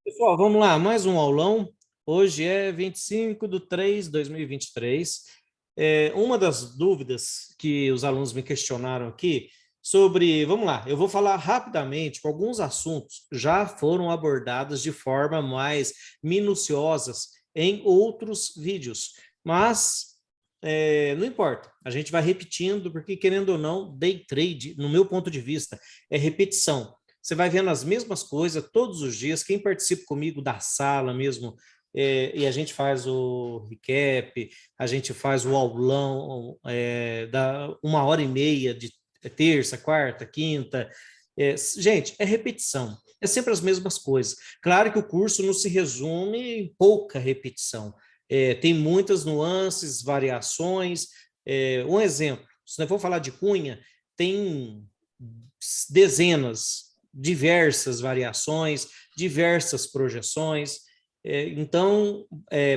Pessoal, vamos lá, mais um aulão. Hoje é 25/3/2023. Uma das dúvidas que os alunos me questionaram aqui sobre, vamos lá, eu vou falar rapidamente com alguns assuntos já foram abordados de forma mais minuciosas em outros vídeos, mas não importa, a gente vai repetindo, porque querendo ou não, day trade, no meu ponto de vista, é repetição. Você vai vendo as mesmas coisas todos os dias. Quem participa comigo da sala mesmo, e a gente faz o recap, a gente faz o aulão, da 1h30 de terça, quarta, quinta. Gente, é repetição. É sempre as mesmas coisas. Claro que o curso não se resume em pouca repetição. Tem muitas nuances, variações. Um exemplo, se eu for falar de cunha, tem dezenas, diversas variações, diversas projeções. Então,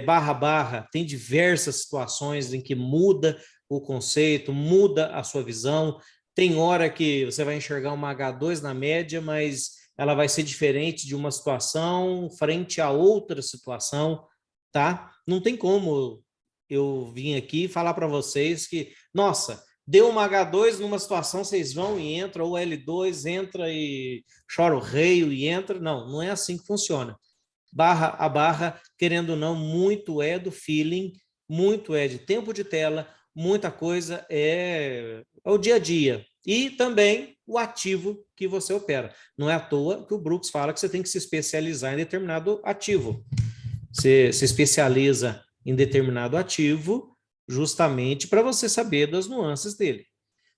barra barra, tem diversas situações em que muda o conceito, muda a sua visão. Tem hora que você vai enxergar uma H2 na média, mas ela vai ser diferente de uma situação frente a outra situação, tá? Não tem como eu vir aqui falar para vocês que, nossa, deu uma H2 numa situação, vocês vão e entram, ou L2 entra e chora o rei e entra. Não, não é assim que funciona. Barra a barra, querendo ou não, muito é do feeling, muito é de tempo de tela, muita coisa é o dia a dia. E também o ativo que você opera. Não é à toa que o Brooks fala que você tem que se especializar em determinado ativo. Você se especializa em determinado ativo justamente para você saber das nuances dele,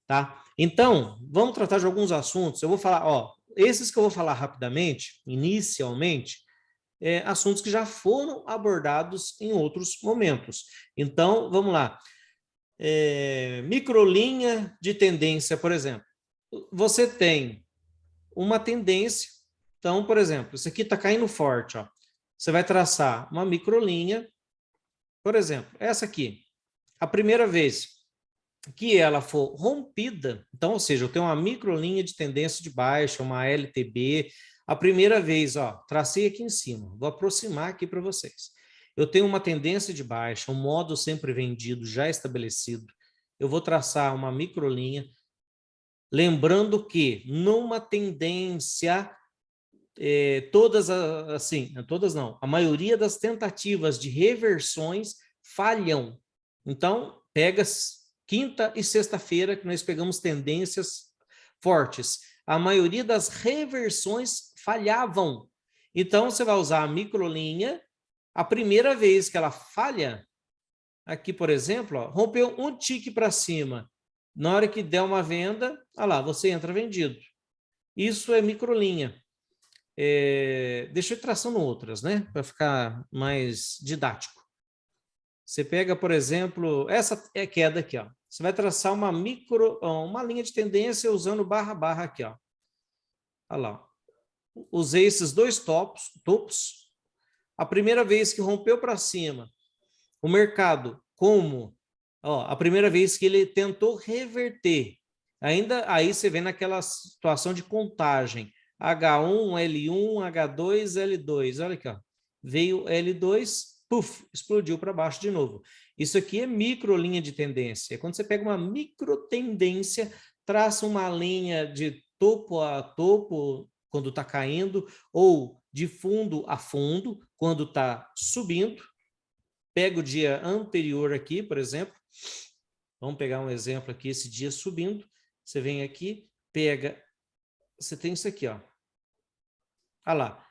tá? Então, vamos tratar de alguns assuntos. Eu vou falar, ó, esses que eu vou falar rapidamente, inicialmente, assuntos que já foram abordados em outros momentos. Então, vamos lá. Microlinha de tendência, por exemplo. Você tem uma tendência. Então, por exemplo, isso aqui está caindo forte, ó. Você vai traçar uma microlinha, por exemplo, essa aqui. A primeira vez que ela for rompida, então, ou seja, eu tenho uma microlinha de tendência de baixa, uma LTB, a primeira vez, ó, tracei aqui em cima, vou aproximar aqui para vocês. Eu tenho uma tendência de baixa, um modo sempre vendido já estabelecido, eu vou traçar uma microlinha, lembrando que numa tendência, todas não, a maioria das tentativas de reversões falham. Então, pega quinta e sexta-feira, que nós pegamos tendências fortes. A maioria das reversões falhavam. Então, você vai usar a microlinha. A primeira vez que ela falha, aqui, por exemplo, ó, rompeu um tique para cima. Na hora que der uma venda, olha lá, você entra vendido. Isso é microlinha. Deixa eu ir traçando outras, né? Para ficar mais didático. Você pega, por exemplo, essa é queda aqui, ó. Você vai traçar uma linha de tendência usando barra barra aqui, ó. Olha lá. Usei esses dois topos. A primeira vez que rompeu para cima, o mercado, como? Ó, a primeira vez que ele tentou reverter. Ainda aí você vê naquela situação de contagem. H1, L1, H2, L2. Olha aqui, ó. Veio L2, puf, explodiu para baixo de novo. Isso aqui é micro linha de tendência. Quando você pega uma micro tendência, traça uma linha de topo a topo quando está caindo, ou de fundo a fundo quando está subindo. Pega o dia anterior aqui, por exemplo. Vamos pegar um exemplo aqui, esse dia subindo. Você vem aqui, pega... Você tem isso aqui, ó. Olha lá.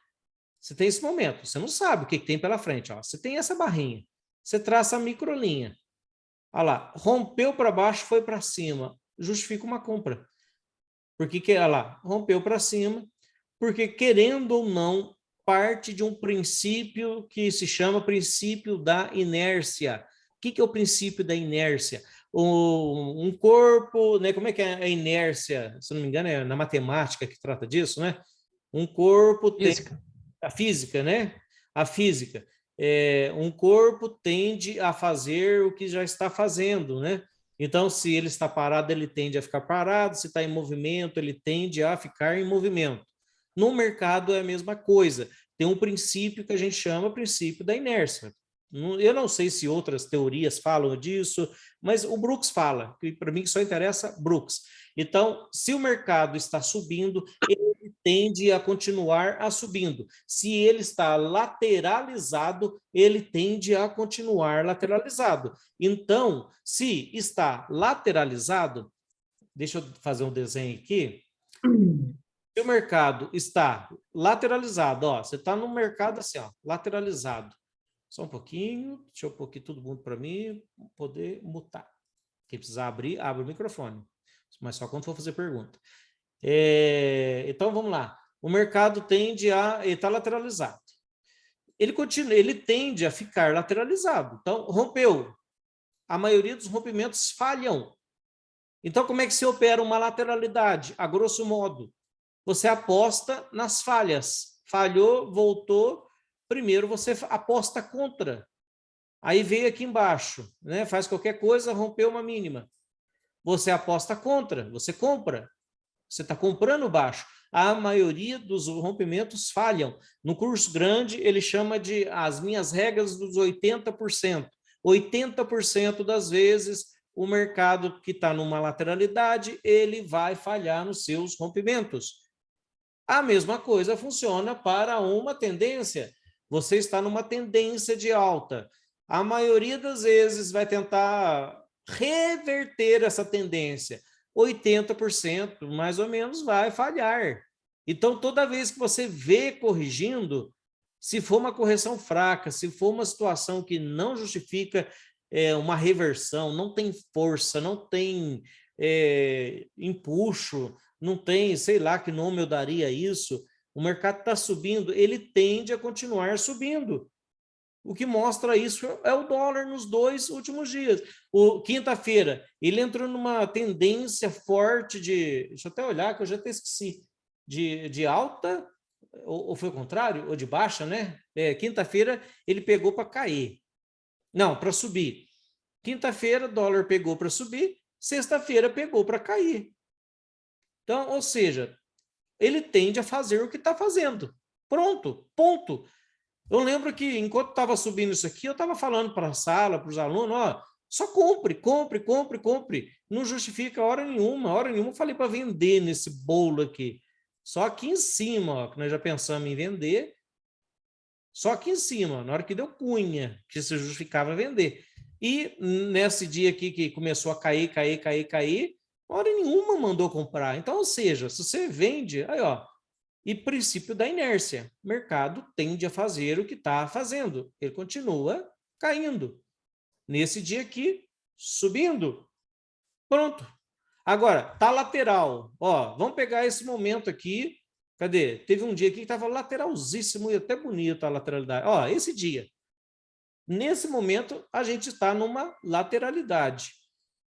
Você tem esse momento. Você não sabe o que tem pela frente, ó. Você tem essa barrinha. Você traça a microlinha. Olha lá. Rompeu para baixo, foi para cima. Justifica uma compra. Porque, olha lá, rompeu para cima. Porque, querendo ou não, parte de um princípio que se chama princípio da inércia. O que é o princípio da inércia? Um corpo, né? Como é que é a inércia? Se não me engano, é na matemática que trata disso, né? Um corpo tem Física. a física, né? A física. Um corpo tende a fazer o que já está fazendo, né? Então, se ele está parado, ele tende a ficar parado. Se está em movimento, ele tende a ficar em movimento. No mercado é a mesma coisa. tem um princípio que a gente chama princípio da inércia. Eu não sei se outras teorias falam disso, mas o Brooks fala, que para mim só interessa Brooks. Então, se o mercado está subindo, ele tende a continuar a subindo. Se ele está lateralizado, ele tende a continuar lateralizado. Então, se está lateralizado, deixa eu fazer um desenho aqui. Se o mercado está lateralizado, ó, você está no mercado assim, ó, lateralizado. Só um pouquinho, deixa eu pôr aqui todo mundo para mim poder mutar. Quem precisar abrir, abre o microfone. Mas só quando for fazer pergunta. Então, vamos lá. O mercado tende a estar lateralizado. Ele tende a ficar lateralizado. Então, rompeu. A maioria dos rompimentos falham. Então, como é que se opera uma lateralidade? A grosso modo, você aposta nas falhas. Falhou, voltou. Primeiro você aposta contra. Aí veio aqui embaixo, né? Faz qualquer coisa, rompeu uma mínima. Você aposta contra, você compra. Você está comprando baixo. A maioria dos rompimentos falham. No curso grande, ele chama de as minhas regras dos 80%. 80% das vezes, o mercado que está numa lateralidade, ele vai falhar nos seus rompimentos. A mesma coisa funciona para uma tendência. Você está numa tendência de alta. A maioria das vezes vai tentar reverter essa tendência. 80% mais ou menos vai falhar. Então, toda vez que você vê corrigindo, se for uma correção fraca, se for uma situação que não justifica uma reversão, não tem força, não tem empuxo, não tem, sei lá que nome eu daria isso, o mercado está subindo, ele tende a continuar subindo. O que mostra isso é o dólar nos 2 últimos dias. Quinta-feira, ele entrou numa tendência forte de... Deixa eu até olhar, que eu já até esqueci. De alta, ou foi o contrário? Ou de baixa, né? Quinta-feira, ele pegou para cair. Não, para subir. Quinta-feira, dólar pegou para subir. Sexta-feira, pegou para cair. Então, ou seja, ele tende a fazer o que está fazendo. Pronto, ponto. Eu lembro que, enquanto estava subindo isso aqui, eu estava falando para a sala, para os alunos, ó, só compre, compre, compre, compre. Não justifica hora nenhuma. Hora nenhuma eu falei para vender nesse bolo aqui. Só aqui em cima, ó, que nós já pensamos em vender. Só aqui em cima, na hora que deu cunha, que se justificava vender. E nesse dia aqui que começou a cair, cair, cair, cair, hora nenhuma mandou comprar. Então, ou seja, se você vende, aí ó, e princípio da inércia. O mercado tende a fazer o que está fazendo. Ele continua caindo. Nesse dia aqui, subindo. Pronto. Agora, tá lateral. Ó, vamos pegar esse momento aqui. Cadê? Teve um dia aqui que estava lateralzíssimo e até bonito a lateralidade. Ó, esse dia. Nesse momento, a gente está numa lateralidade.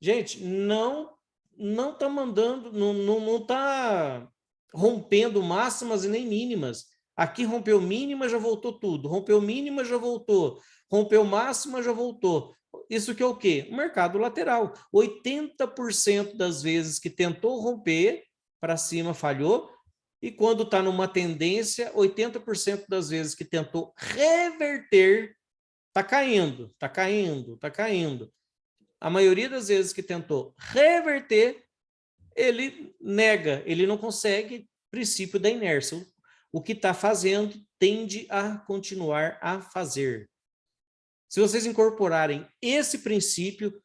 Gente, não está mandando, não está rompendo máximas e nem mínimas. Aqui rompeu mínima, já voltou tudo. Rompeu mínima, já voltou. Rompeu máxima, já voltou. Isso que é o quê? O mercado lateral. 80% das vezes que tentou romper, para cima falhou. E quando está numa tendência, 80% das vezes que tentou reverter, está caindo, está caindo, está caindo. A maioria das vezes que tentou reverter, ele nega, ele não consegue, princípio da inércia. O que está fazendo tende a continuar a fazer. Se vocês incorporarem esse princípio,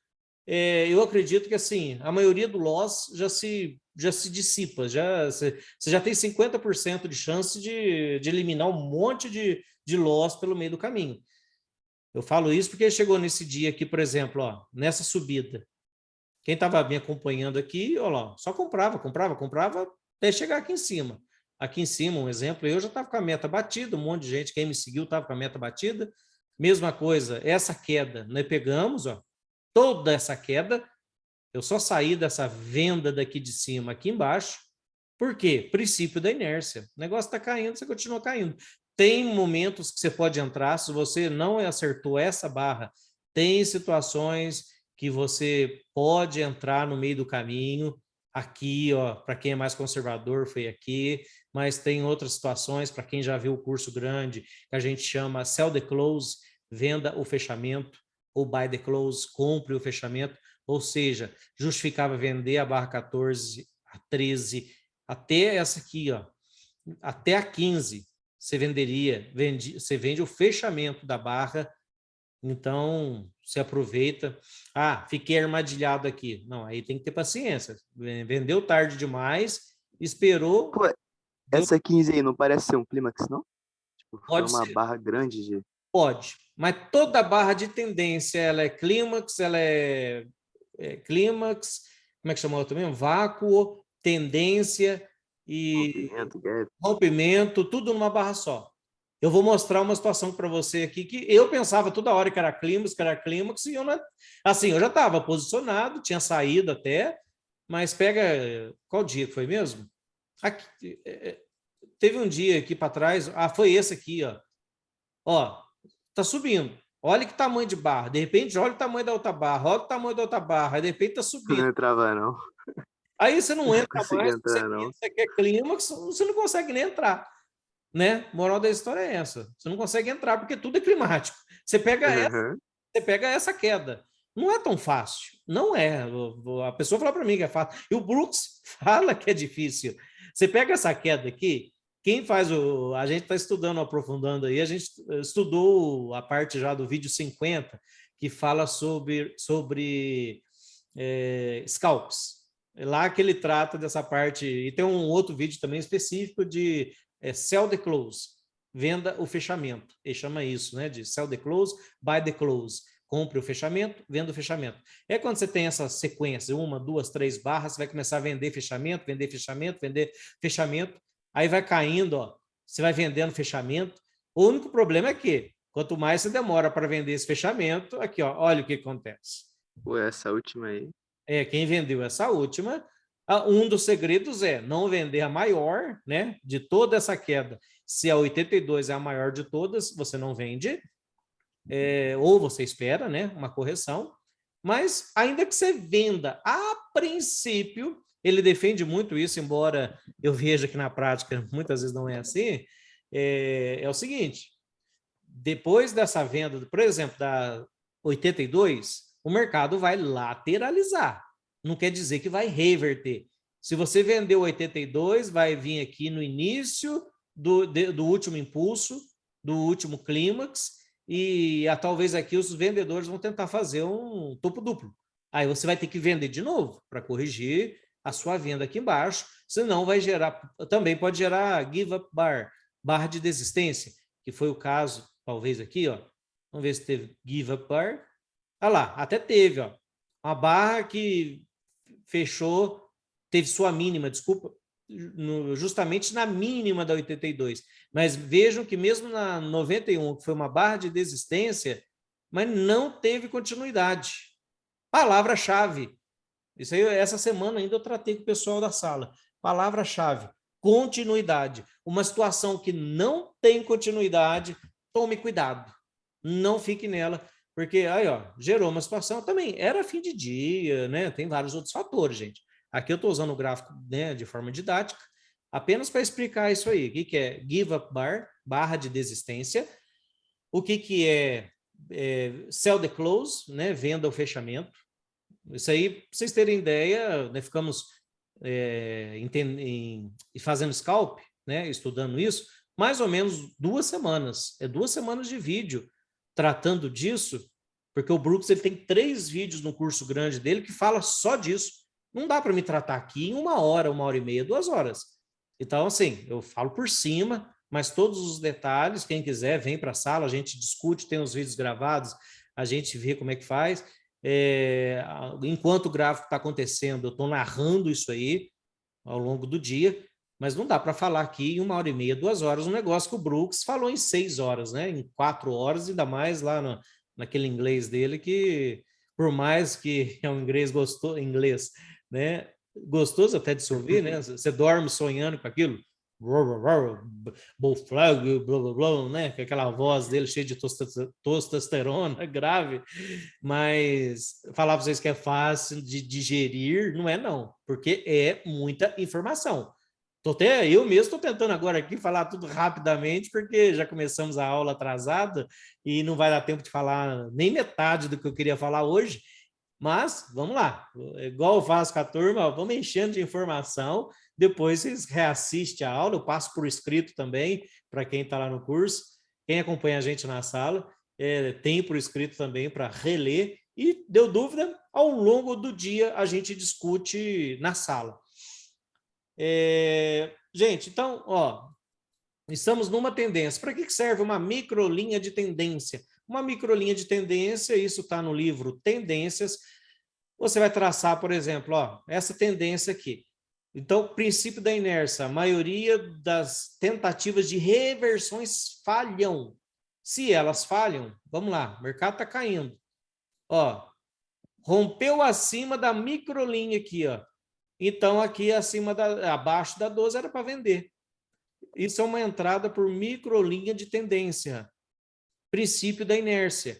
eu acredito que assim, a maioria do loss já se dissipa, você já tem 50% de chance de eliminar um monte de loss pelo meio do caminho. Eu falo isso porque chegou nesse dia aqui, por exemplo, ó, nessa subida. Quem estava me acompanhando aqui, ó lá, só comprava, comprava, comprava, até chegar aqui em cima. Aqui em cima, um exemplo, eu já estava com a meta batida, um monte de gente, quem me seguiu estava com a meta batida. Mesma coisa, essa queda, nós pegamos, ó, toda essa queda, eu só saí dessa venda daqui de cima, aqui embaixo. Por quê? Princípio da inércia. O negócio está caindo, você continua caindo. Tem momentos que você pode entrar, se você não acertou essa barra, tem situações que você pode entrar no meio do caminho. Aqui, ó, para quem é mais conservador, foi aqui. mas tem outras situações, para quem já viu o curso grande, que a gente chama sell the close, venda o fechamento, ou buy the close, compre o fechamento, ou seja, justificava vender a barra 14, a 13, até essa aqui, ó, até a 15, você venderia, você vende o fechamento da barra. Então, você aproveita. Ah, fiquei armadilhado aqui. Não, aí tem que ter paciência. Vendeu tarde demais, esperou, Pô, deu. essa 15 aí não parece ser um clímax, não? Tipo, foi Pode uma ser, barra grande de... pode. Mas toda barra de tendência, ela é clímax, ela é clímax, como é que chama outra mesmo? Vácuo, tendência e rompimento, gap. rompimento, tudo numa barra só. Eu vou mostrar uma situação para você aqui que eu pensava toda hora que era clímax, e eu não, assim, eu já estava posicionado, tinha saído até, mas pega, qual dia que foi mesmo? Aqui, teve um dia aqui para trás, foi esse aqui, ó, tá subindo. Olha que tamanho de barra, de repente olha o tamanho da outra barra, olha o tamanho da outra barra, aí de repente tá subindo. Não entrava, não. Aí você não Não entra consegui mais, entrar, não. você quer clímax, você não consegue nem entrar, né? Moral da história é essa. Você não consegue entrar porque tudo é climático. Uhum. Você pega essa queda. Não é tão fácil. Não é. A pessoa fala para mim que é fácil. E o Brooks fala que é difícil. Você pega essa queda aqui, quem faz o. A gente está estudando, aprofundando aí, a gente estudou a parte já do vídeo 50, que fala sobre scalps. É lá que ele trata dessa parte. E tem um outro vídeo também específico de sell the close, venda o fechamento. Ele chama isso, né? De sell the close, buy the close. Compre o fechamento, venda o fechamento. É quando você tem essa sequência, uma, duas, três barras, você vai começar a vender fechamento, vender fechamento, vender fechamento. Aí vai caindo, ó, você vai vendendo fechamento. O único problema é que, quanto mais você demora para vender esse fechamento, aqui, ó, olha o que acontece. Pô, essa última aí. Quem vendeu essa última, um dos segredos é não vender a maior, né, de toda essa queda. Se a 82 é a maior de todas, você não vende, ou você espera, né, uma correção, mas ainda que você venda, a princípio, ele defende muito isso, embora eu veja que na prática muitas vezes não é assim, é o seguinte, depois dessa venda, por exemplo, da 82, o mercado vai lateralizar. Não quer dizer que vai reverter. Se você vendeu 82, vai vir aqui no início do último impulso, do último clímax, e talvez aqui os vendedores vão tentar fazer um topo duplo. Aí você vai ter que vender de novo para corrigir a sua venda aqui embaixo, senão vai gerar, também pode gerar give up bar, barra de desistência, que foi o caso talvez aqui, ó. Vamos ver se teve give up bar. Olha lá, até teve, ó. Uma barra que fechou, teve sua mínima, desculpa, justamente na mínima da 82. Mas vejam que mesmo na 91, que foi uma barra de desistência, mas não teve continuidade. Palavra-chave. Isso aí, essa semana ainda eu tratei com o pessoal da sala. Palavra-chave, continuidade. Uma situação que não tem continuidade, tome cuidado. Não fique nela, porque aí, ó, gerou uma situação também. Era fim de dia, né? Tem vários outros fatores, gente. Aqui eu estou usando o gráfico, né, de forma didática, apenas para explicar isso aí. O que é give up bar, barra de desistência. O que é sell the close, né? Venda o fechamento. Isso aí, para vocês terem ideia, né, ficamos fazendo scalp, né, estudando isso, mais ou menos 2 semanas. É 2 semanas de vídeo tratando disso, porque o Brooks ele tem 3 vídeos no curso grande dele que fala só disso. Não dá para me tratar aqui em 1 hora, 1 hora e meia, 2 horas. Então, assim, eu falo por cima, mas todos os detalhes, quem quiser, vem para a sala, a gente discute, tem os vídeos gravados, a gente vê como é que faz. Enquanto o gráfico está acontecendo, eu estou narrando isso aí ao longo do dia, mas não dá para falar aqui em 1 hora e meia, 2 horas, um negócio que o Brooks falou em 6 horas, né? Em 4 horas, ainda mais lá naquele inglês dele, que por mais que é um inglês, né? Gostoso até de se ouvir, né? Você dorme sonhando com aquilo. Bull flag, blá, blá, blá, né? Com aquela voz dele cheia de testosterona, grave. Mas falar para vocês que é fácil de digerir, não é não, porque é muita informação. Eu mesmo estou tentando agora aqui falar tudo rapidamente, porque já começamos a aula atrasada e não vai dar tempo de falar nem metade do que eu queria falar hoje, mas vamos lá, igual eu faço com a turma, ó, vamos enchendo de informação, depois vocês reassistem a aula, eu passo por escrito também, para quem está lá no curso, quem acompanha a gente na sala, tem por escrito também para reler, e deu dúvida, ao longo do dia a gente discute na sala. Gente, então, ó, estamos numa tendência. Para que serve uma microlinha de tendência? Uma microlinha de tendência, isso está no livro Tendências. Você vai traçar, por exemplo, ó, essa tendência aqui. Então, princípio da inércia, a maioria das tentativas de reversões falham. Se elas falham, vamos lá, o mercado está caindo. Ó, rompeu acima da microlinha aqui, ó. Então, aqui abaixo da 12 era para vender. Isso é uma entrada por microlinha de tendência. Princípio da inércia.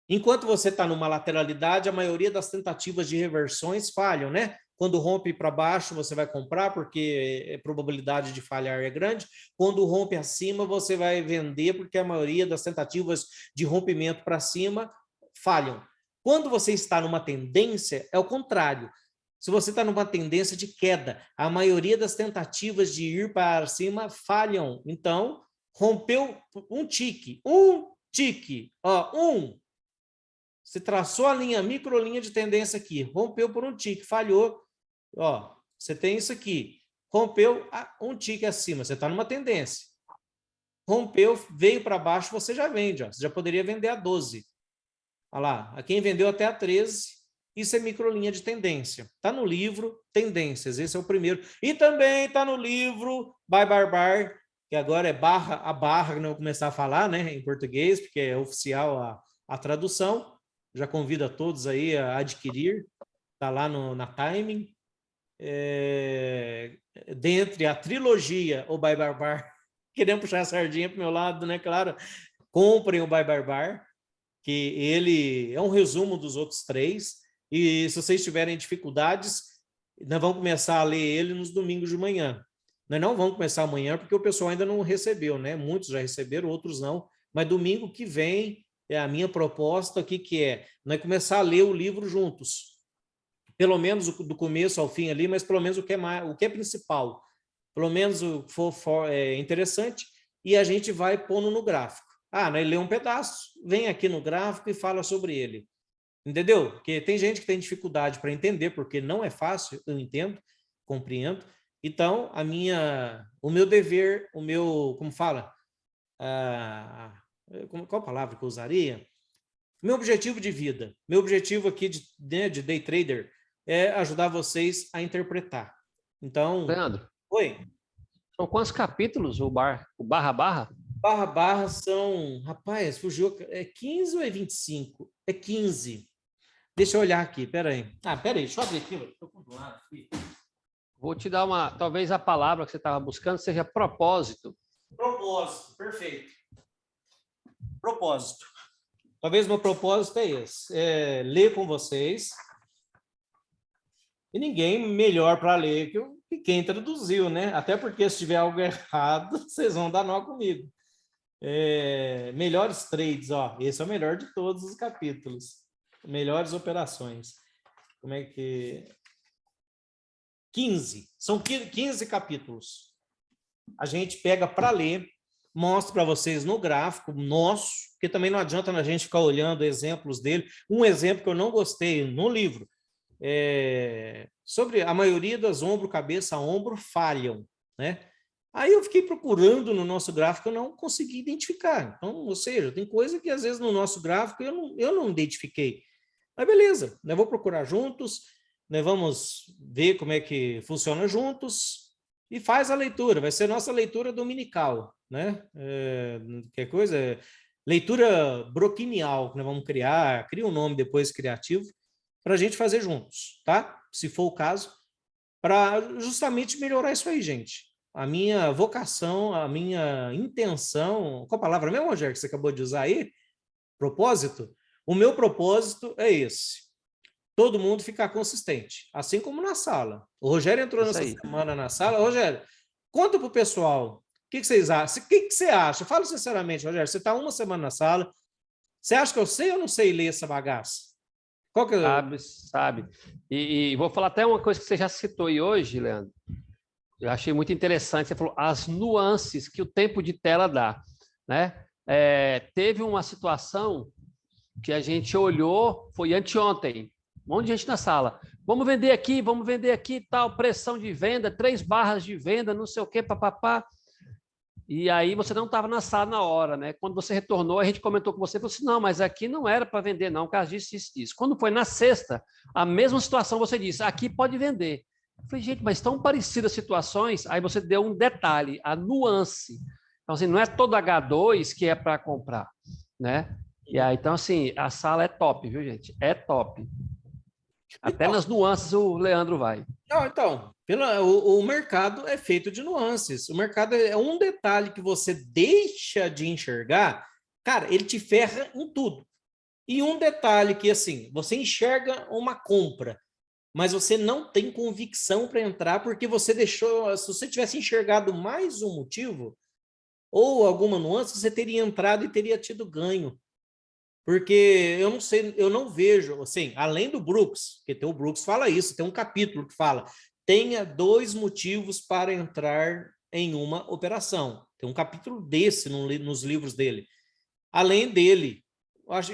Enquanto você está numa lateralidade, a maioria das tentativas de reversões falham, né? Quando rompe para baixo, você vai comprar, porque a probabilidade de falhar é grande. Quando rompe acima, você vai vender, porque a maioria das tentativas de rompimento para cima falham. Quando você está numa tendência, é o contrário. Se você está numa tendência de queda, a maioria das tentativas de ir para cima falham. Então, rompeu um tique, ó, Você traçou a linha, microlinha de tendência aqui, rompeu por um tique, falhou, ó, você tem isso aqui, rompeu um tique acima, você está numa tendência. Rompeu, veio para baixo, você já vende, ó, você já poderia vender a 12. Olha lá, quem vendeu até a 13, isso é microlinha de tendência. Está no livro Tendências, esse é o primeiro. E também está no livro By Barbar, que agora é a barra, que não vou começar a falar, né, em português, porque é oficial a tradução. Já convido a todos aí a adquirir. Está lá na Timing. Dentre a trilogia, o By Barbar, querendo puxar a sardinha para o meu lado, né, claro, comprem o By Barbar, que ele é um resumo dos outros 3. E se vocês tiverem dificuldades, nós vamos começar a ler ele nos domingos de manhã. Nós não vamos começar amanhã, porque o pessoal ainda não recebeu, né? Muitos já receberam, outros não. Mas domingo que vem, é a minha proposta aqui, que é nós começar a ler o livro juntos. Pelo menos do começo ao fim ali, mas pelo menos o que é principal. Pelo menos o que for interessante, e a gente vai pondo no gráfico. Nós lê um pedaço, vem aqui no gráfico e fala sobre ele. Entendeu? Porque tem gente que tem dificuldade para entender, porque não é fácil, eu entendo, compreendo. Então, o meu dever, como fala? Qual a palavra que eu usaria? Meu objetivo de vida, meu objetivo aqui de day trader é ajudar vocês a interpretar. Então... Leandro. Oi? São quantos capítulos o barra-barra? Barra-barra são... Rapaz, fugiu... É 15 ou é 25? É 15. Deixa eu olhar aqui, peraí. Peraí, deixa eu abrir aqui. Estou com do lado aqui. Vou te dar talvez a palavra que você estava buscando seja propósito. Propósito, perfeito. Propósito. Talvez meu propósito é esse, ler com vocês. E ninguém melhor para ler que quem traduziu, né? Até porque se tiver algo errado, vocês vão dar nó comigo. Melhores trades, ó. Esse é o melhor de todos os capítulos. Melhores operações. Como é que... 15. São 15 capítulos. A gente pega para ler, mostro para vocês no gráfico nosso, porque também não adianta a gente ficar olhando exemplos dele. Um exemplo que eu não gostei no livro, sobre a maioria das ombro, cabeça, ombro falham, né? Aí eu fiquei procurando no nosso gráfico, eu não consegui identificar. Então, ou seja, tem coisa que às vezes no nosso gráfico eu não identifiquei. Mas beleza, nós vamos procurar juntos, nós vamos ver como é que funciona juntos e faz a leitura. Vai ser nossa leitura dominical, né? Que coisa? Leitura broquinial que nós vamos criar, cria um nome depois criativo, para a gente fazer juntos, tá? Se for o caso, para justamente melhorar isso aí, gente. A minha vocação, a minha intenção... Qual a palavra mesmo, Rogério, que você acabou de usar aí? Propósito? O meu propósito é esse. Todo mundo ficar consistente, assim como na sala. O Rogério entrou nessa semana na sala. Rogério, Conta para o pessoal. O que vocês acham? O que você acha? Fala sinceramente, Rogério. Você está uma semana na sala. Você acha que eu sei ou não sei ler essa bagaça? Qual que Sabe, sabe. E vou falar até uma coisa que você já citou aí hoje, Leandro. Eu achei muito interessante. Você falou as nuances que o tempo de tela dá, né? Teve uma situação que a gente olhou, foi anteontem, um monte de gente na sala. Vamos vender aqui, tal, pressão de venda, 3 barras de venda, não sei o quê, papapá. E aí você não estava na sala na hora, né? Quando você retornou, a gente comentou com você, falou assim, não, mas aqui não era para vender não, por causa disso, isso, isso. Quando foi na sexta, a mesma situação você disse, aqui pode vender. Eu falei, gente, mas tão parecidas situações, aí você deu um detalhe, a nuance. Então, assim, não é todo H2 que é para comprar, né? E aí, então, assim, a sala é top, viu, gente? É top. Até nas nuances o Leandro vai. Não, então, o mercado é feito de nuances. O mercado é um detalhe que você deixa de enxergar, cara, ele te ferra em tudo. E um detalhe que, assim, você enxerga uma compra, mas você não tem convicção para entrar porque você deixou, se você tivesse enxergado mais um motivo ou alguma nuance, você teria entrado e teria tido ganho. Porque eu não sei, eu não vejo, assim, além do Brooks, que tem o Brooks fala isso, tem um capítulo que fala, tenha 2 motivos para entrar em uma operação. Tem um capítulo desse nos livros dele. Além dele,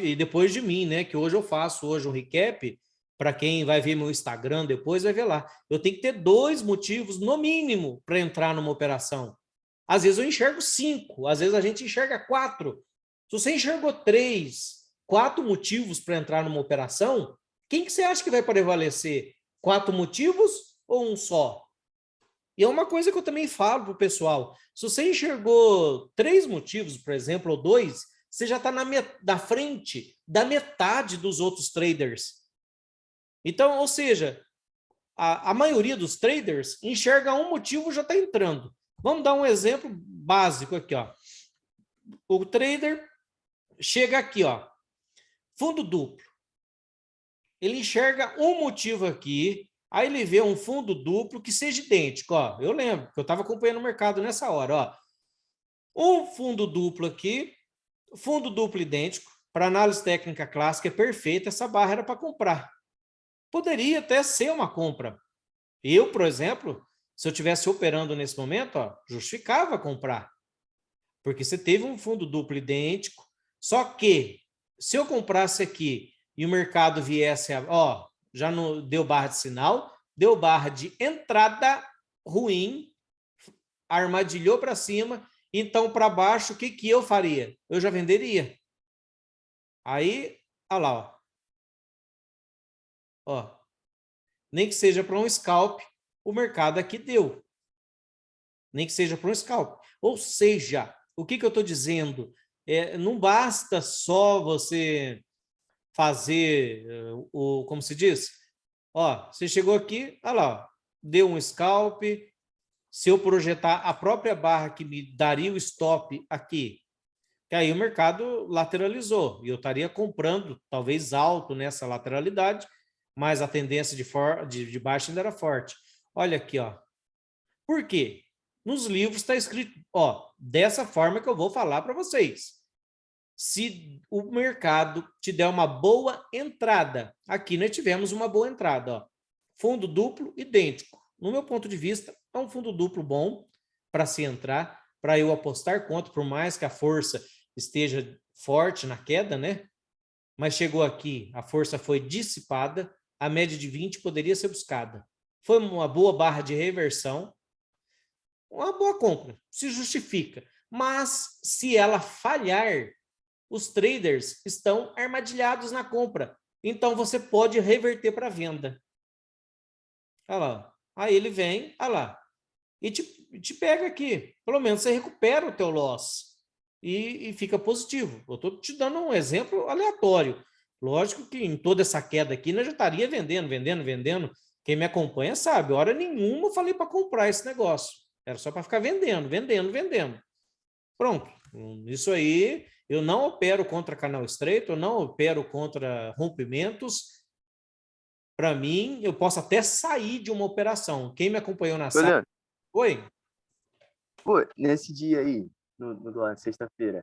e depois de mim, né, que hoje eu faço hoje um recap, para quem vai ver meu Instagram depois, vai ver lá. Eu tenho que ter 2 motivos, no mínimo, para entrar numa operação. Às vezes eu enxergo 5, às vezes a gente enxerga 4. Se você enxergou 3, 4 motivos para entrar numa operação, quem que você acha que vai prevalecer? 4 motivos ou um só? E é uma coisa que eu também falo para o pessoal. Se você enxergou 3 motivos, por exemplo, ou 2, você já está na frente da metade dos outros traders. Então, ou seja, a maioria dos traders enxerga um motivo e já está entrando. Vamos dar um exemplo básico aqui, ó. O trader chega aqui, ó, fundo duplo. Ele enxerga um motivo aqui, aí ele vê um fundo duplo que seja idêntico, ó. Eu lembro que eu estava acompanhando o mercado nessa hora, ó. Um fundo duplo aqui, fundo duplo idêntico, para análise técnica clássica é perfeita, essa barra era para comprar. Poderia até ser uma compra. Eu, por exemplo, se eu estivesse operando nesse momento, ó, justificava comprar. Porque você teve um fundo duplo idêntico, só que se eu comprasse aqui e o mercado viesse, ó, já não deu barra de sinal, deu barra de entrada ruim, armadilhou para cima, então para baixo, o que que eu faria? Eu já venderia. Aí, olha lá, ó. Ó, nem que seja para um scalp, o mercado aqui deu. Nem que seja para um scalp. Ou seja, o que que eu estou dizendo? Não basta só você fazer como se diz? Ó, você chegou aqui, olha lá, ó, deu um scalp. Se eu projetar a própria barra que me daria o stop aqui, que aí o mercado lateralizou e eu estaria comprando, talvez alto nessa lateralidade, mas a tendência de baixa ainda era forte. Olha aqui, ó. Por quê? Nos livros está escrito, ó, dessa forma que eu vou falar para vocês. Se o mercado te der uma boa entrada, aqui nós tivemos uma boa entrada, ó. Fundo duplo idêntico. No meu ponto de vista, é um fundo duplo bom para se entrar, para eu apostar contra, por mais que a força esteja forte na queda, né? Mas chegou aqui, a força foi dissipada, a média de 20 poderia ser buscada. Foi uma boa barra de reversão, uma boa compra, se justifica. Mas se ela falhar, os traders estão armadilhados na compra. Então você pode reverter para venda. Olha lá. Aí ele vem, olha lá, e te pega aqui. Pelo menos você recupera o teu loss e fica positivo. Eu estou te dando um exemplo aleatório. Lógico que em toda essa queda aqui, nós já estaria vendendo. Quem me acompanha sabe, hora nenhuma eu falei para comprar esse negócio. Era só para ficar vendendo. Pronto. Isso aí, eu não opero contra canal estreito, eu não opero contra rompimentos. Para mim, eu posso até sair de uma operação. Quem me acompanhou na sala... Leandro, Oi? Pô, nesse dia aí, na sexta-feira,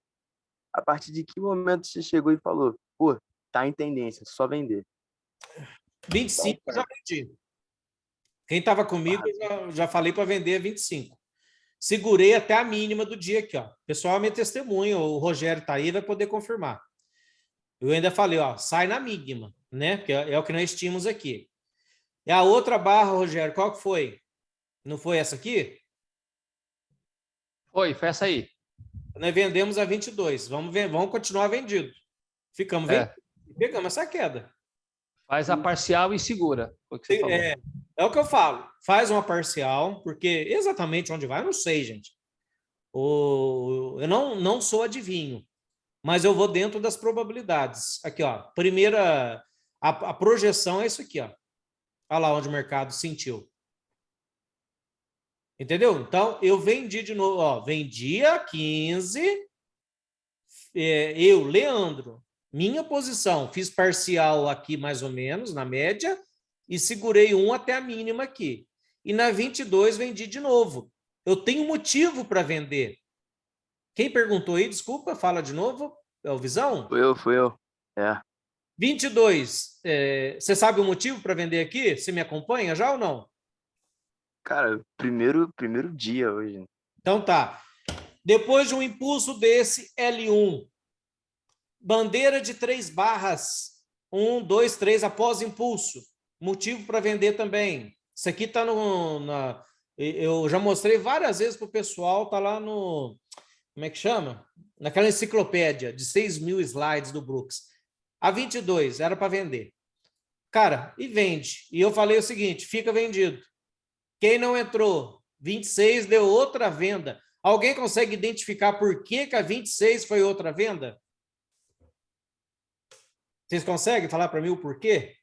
a partir de que momento você chegou e falou, pô, tá em tendência, só vender? 25 eu já vendi. Quem estava comigo, eu já falei para vender a 25. Segurei até a mínima do dia aqui, ó. O pessoal me testemunha, o Rogério está aí, vai poder confirmar. Eu ainda falei, ó, sai na mínima, né? Porque é o que nós tínhamos aqui. E a outra barra, Rogério, qual que foi? Não foi essa aqui? Foi essa aí. Nós vendemos a 22. Vamos continuar vendido. Ficamos vendidos. Pegamos essa queda. Faz a parcial e segura. Foi o que você falou. É o que eu falo. Faz uma parcial, porque exatamente onde vai, eu não sei, gente. Eu não sou adivinho, mas eu vou dentro das probabilidades. Aqui, ó. Primeira, a projeção é isso aqui, ó. Olha lá onde o mercado sentiu. Entendeu? Então, eu vendi de novo, ó. Vendi a 15. Eu, Leandro, minha posição, fiz parcial aqui mais ou menos, na média, e segurei um até a mínima aqui. E na 22 vendi de novo. Eu tenho motivo para vender. Quem perguntou aí, desculpa, fala de novo. É o Visão? Fui eu. É. 22, você sabe o motivo para vender aqui? Você me acompanha já ou não? Cara, primeiro dia hoje. Então tá. Depois de um impulso desse, L1, bandeira de 3 barras, 1, 2, 3, após impulso. Motivo para vender também. Isso aqui está eu já mostrei várias vezes para o pessoal, está lá no... Como é que chama? Naquela enciclopédia de 6.000 slides do Brooks. A 22 era para vender. Cara, e vende. E eu falei o seguinte, fica vendido. Quem não entrou, 26 deu outra venda. Alguém consegue identificar por que a 26 foi outra venda? Vocês conseguem falar para mim o porquê?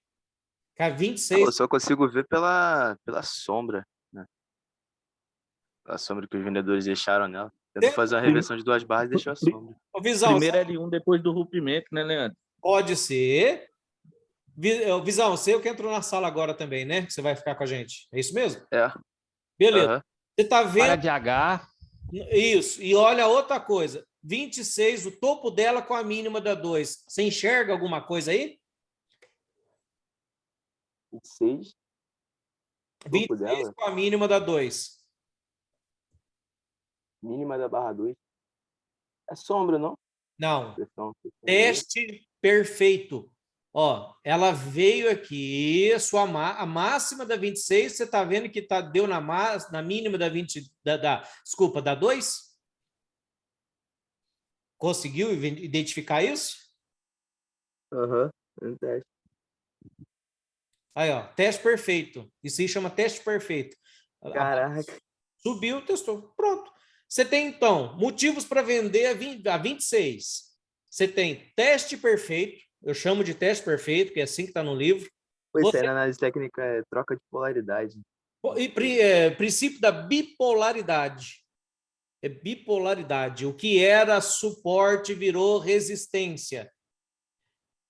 Que a 26... Eu só consigo ver pela sombra, né? A sombra que os vendedores deixaram nela. Tentou fazer uma reversão de 2 barras e deixou a sombra. Visão, primeiro L1 depois do rompimento, né, Leandro? Pode ser. Visão, você que entrou na sala agora também, né? Que você vai ficar com a gente. É isso mesmo? É. Beleza. Uhum. Você está vendo... Para de H. Isso. E olha outra coisa. 26, o topo dela com a mínima da 2. Você enxerga alguma coisa aí? 26. 26 dela? com a mínima da 2. Mínima da barra 2. É sombra, não? Não. Pressão. Teste perfeito. Ó, ela veio aqui, a máxima da 26, você está vendo que deu na mínima da 20, desculpa, da 2? Conseguiu identificar isso? Aham, teste. Aí, ó, teste perfeito. Isso aí chama teste perfeito. Caraca. Subiu, testou. Pronto. Você tem, então, motivos para vender a 26. Você tem teste perfeito. Eu chamo de teste perfeito, que é assim que está no livro. Pois é, na análise técnica é troca de polaridade. E princípio da bipolaridade. É bipolaridade. O que era suporte virou resistência.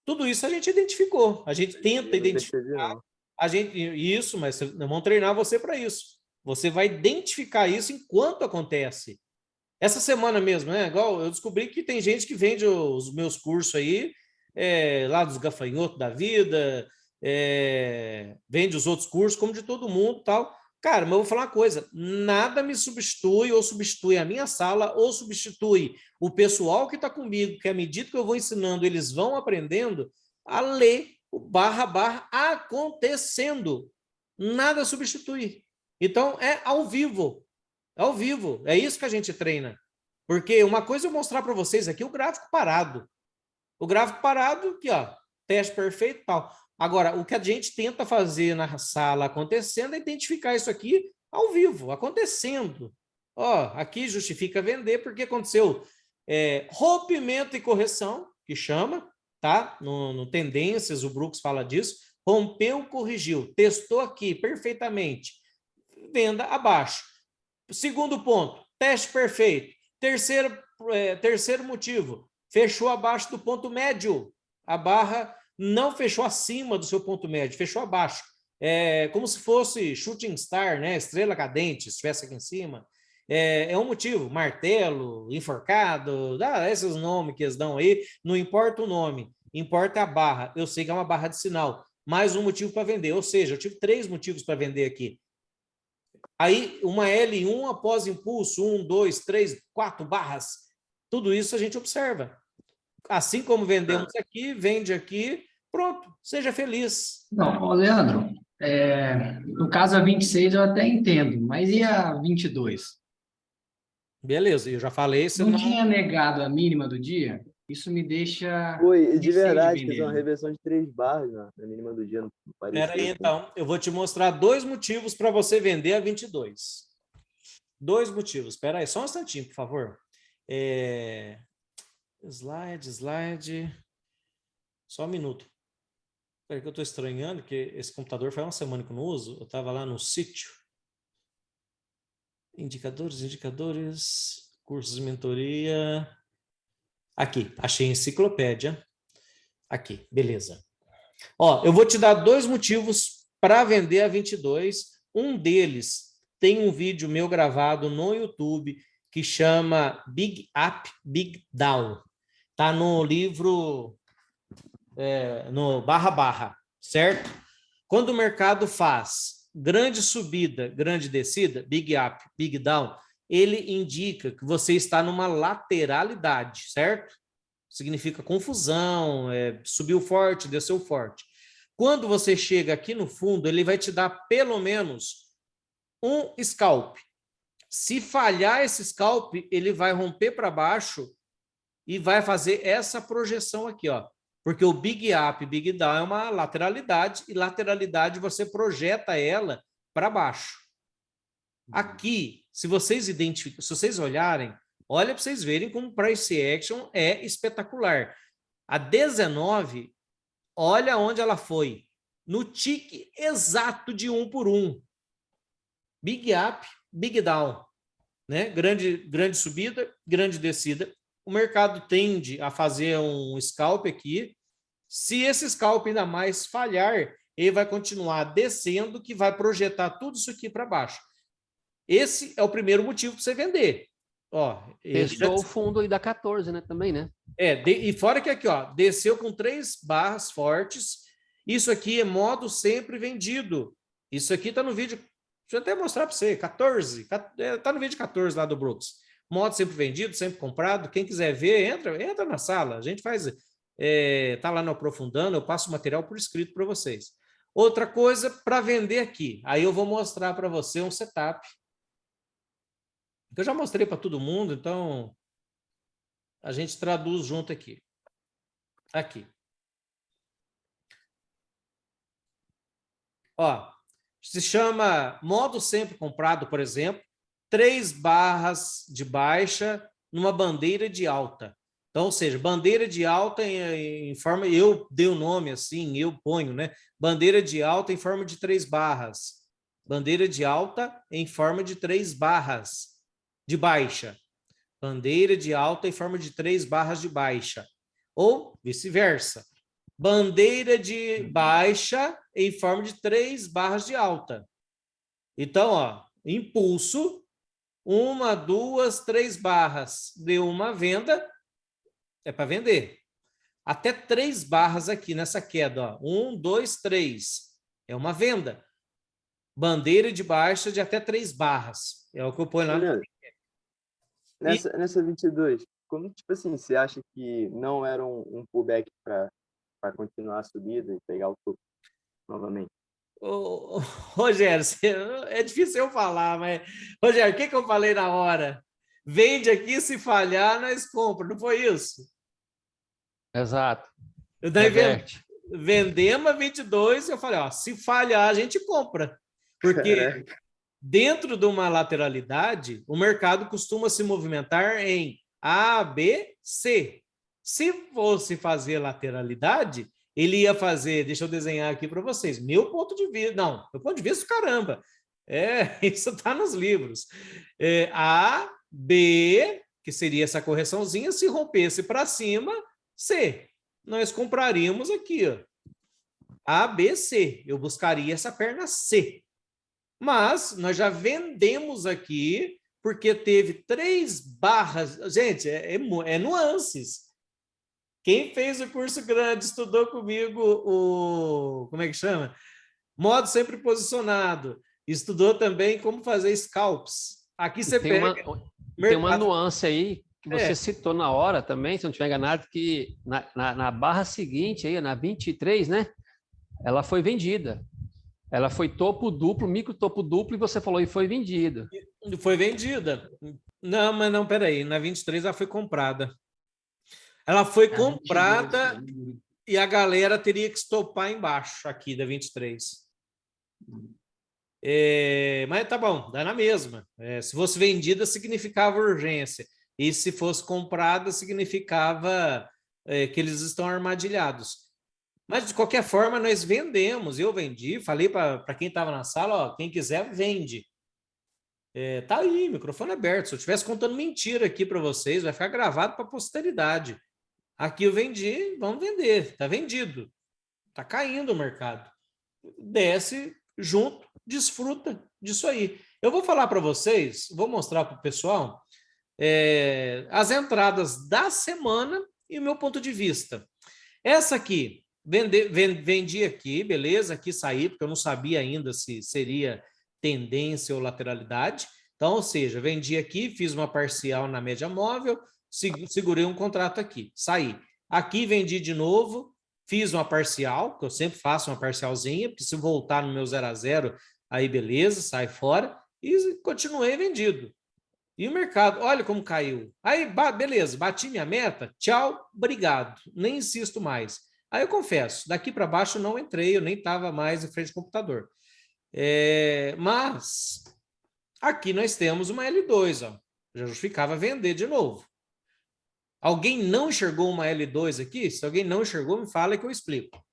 Tudo isso a gente identificou. A gente tenta identificar. Isso, mas vamos treinar você para isso. Você vai identificar isso enquanto acontece. Essa semana mesmo, né? Igual eu descobri que tem gente que vende os meus cursos aí, lá dos gafanhotos da vida, vende os outros cursos, como de todo mundo, tal. Cara, mas eu vou falar uma coisa, nada me substitui ou substitui a minha sala ou substitui o pessoal que está comigo, que à medida que eu vou ensinando, eles vão aprendendo a ler o barra acontecendo. Nada substitui. Então, é ao vivo. Ao vivo. É isso que a gente treina. Porque uma coisa é eu mostrar para vocês aqui o gráfico parado. O gráfico parado, aqui, ó, teste perfeito e tal. Agora, o que a gente tenta fazer na sala acontecendo é identificar isso aqui ao vivo, acontecendo. Ó, aqui justifica vender porque aconteceu rompimento e correção, que chama, tá? No Tendências, o Brooks fala disso. Rompeu, corrigiu, testou aqui perfeitamente. Venda abaixo. Segundo ponto, teste perfeito. Terceiro motivo, fechou abaixo do ponto médio. A barra não fechou acima do seu ponto médio, fechou abaixo. É como se fosse shooting star, né? Estrela cadente, se estivesse aqui em cima. É um motivo, martelo, enforcado, esses nomes que eles dão aí, não importa o nome, importa a barra. Eu sei que é uma barra de sinal, mais um motivo para vender, ou seja, eu tive 3 motivos para vender aqui. Aí, uma L1 após impulso, 1, 2, 3, 4 barras, tudo isso a gente observa. Assim como vendemos aqui, vende aqui, pronto, seja feliz. Não, ô, Leandro, no caso a 26 eu até entendo, mas e a 22? Beleza, eu já falei, Não senão... tinha negado a mínima do dia? Isso me deixa Foi, de receio verdade, vender. fez uma reversão de 3 barras na mínima do dia. Não parecia, Espera aí, assim. então, eu vou te mostrar 2 motivos para você vender a 22. 2 motivos, espera aí, só um instantinho, por favor. Slide, só um minuto. Espera que eu estou estranhando, que esse computador faz uma semana que eu não uso, eu estava lá no sítio. Indicadores, cursos de mentoria. Aqui, achei a enciclopédia. Aqui, beleza. Ó, eu vou te dar 2 motivos para vender a 22. Um deles tem um vídeo meu gravado no YouTube que chama Big Up, Big Down. Tá no livro, no //, certo? Quando o mercado faz grande subida, grande descida, Big Up, Big Down, ele indica que você está numa lateralidade, certo? Significa confusão, subiu forte, desceu forte. Quando você chega aqui no fundo, ele vai te dar pelo menos um scalp. Se falhar esse scalp, ele vai romper para baixo e vai fazer essa projeção aqui, ó. Porque o Big Up, Big Down é uma lateralidade, e lateralidade você projeta ela para baixo. Aqui, se vocês identificam, se vocês olharem, olha para vocês verem como o price action é espetacular. A 19, olha onde ela foi. No tique exato de 1 por 1. Big up, big down. Né? Grande subida, grande descida. O mercado tende a fazer um scalp aqui. Se esse scalp ainda mais falhar, ele vai continuar descendo, que vai projetar tudo isso aqui para baixo. Esse é o primeiro motivo para você vender. Ó, Testou o fundo aí da 14, né? Também, né? E fora que aqui, ó, desceu com 3 barras fortes. Isso aqui é modo sempre vendido. Isso aqui está no vídeo. Deixa eu até mostrar para você. 14. Está no vídeo 14 lá do Brooks. Modo sempre vendido, sempre comprado. Quem quiser ver, entra na sala. A gente faz. Tá lá no Aprofundando. Eu passo o material por escrito para vocês. Outra coisa para vender aqui. Aí eu vou mostrar para você um setup. Eu já mostrei para todo mundo, então a gente traduz junto aqui. Aqui. Ó, se chama modo sempre comprado, por exemplo, 3 barras de baixa numa bandeira de alta. Então, ou seja, bandeira de alta em forma, eu dei o nome assim, eu ponho, né? Bandeira de alta em forma de 3 barras. Bandeira de alta em forma de 3 barras de baixa. Bandeira de alta em forma de 3 barras de baixa. Ou vice-versa. Bandeira de baixa em forma de 3 barras de alta. Então, ó, impulso, 1, 2, 3 barras. Deu uma venda, é para vender. Até 3 barras aqui nessa queda, ó. 1, 2, 3. É uma venda. Bandeira de baixa de até 3 barras. É o que eu ponho lá. Nessa 22, como, tipo assim, você acha que não era um pullback para continuar a subida e pegar o topo novamente? Rogério, é difícil eu falar, mas... Rogério, o que eu falei na hora? Vende aqui, se falhar, nós compramos, não foi isso? Exato. Daí vendemos a 22, eu falei, ó, se falhar, a gente compra. Porque dentro de uma lateralidade, o mercado costuma se movimentar em A, B, C. Se fosse fazer lateralidade, ele ia fazer, deixa eu desenhar aqui para vocês, meu ponto de vista, não, meu ponto de vista, caramba, isso está nos livros. A, B, que seria essa correçãozinha, se rompesse para cima, C. Nós compraríamos aqui, ó, A, B, C. Eu buscaria essa perna C. Mas nós já vendemos aqui porque teve 3 barras. Gente, é nuances. Quem fez o curso grande, estudou comigo como é que chama? Modo sempre posicionado. Estudou também como fazer scalps. Aqui você Tem uma, pega... tem uma mercado. nuance aí que você citou na hora também, se não estiver enganado, que na barra seguinte, aí, na 23, né? Ela foi vendida. Ela foi topo duplo, micro topo duplo, e você falou, e foi vendida. Foi vendida. Não, mas não, peraí. Na 23 ela foi comprada. Ela foi comprada 22, e a galera teria que estopar embaixo aqui da 23. Mas tá bom, dá na mesma. Se fosse vendida, significava urgência. E se fosse comprada, significava que eles estão armadilhados. Mas, de qualquer forma, nós vendemos. Eu vendi, falei para quem estava na sala, ó, quem quiser, vende. Tá aí, microfone aberto. Se eu estivesse contando mentira aqui para vocês, vai ficar gravado para a posteridade. Aqui eu vendi, vamos vender. Está vendido. Está caindo o mercado. Desce junto, desfruta disso aí. Eu vou falar para vocês, vou mostrar para o pessoal as entradas da semana e o meu ponto de vista. Essa aqui, vendi aqui, beleza, aqui saí, porque eu não sabia ainda se seria tendência ou lateralidade. Então, ou seja, vendi aqui, fiz uma parcial na média móvel, segurei um contrato aqui, saí. Aqui vendi de novo, fiz uma parcial, que eu sempre faço uma parcialzinha, porque se voltar no meu 0 a 0, aí beleza, sai fora, e continuei vendido. E o mercado, olha como caiu. Aí, beleza, bati minha meta, tchau, obrigado, nem insisto mais. Aí eu confesso, daqui para baixo eu não entrei, eu nem estava mais em frente ao computador. Mas aqui nós temos uma L2, ó. Já justificava vender de novo. Alguém não enxergou uma L2 aqui? Se alguém não enxergou, me fala que eu explico.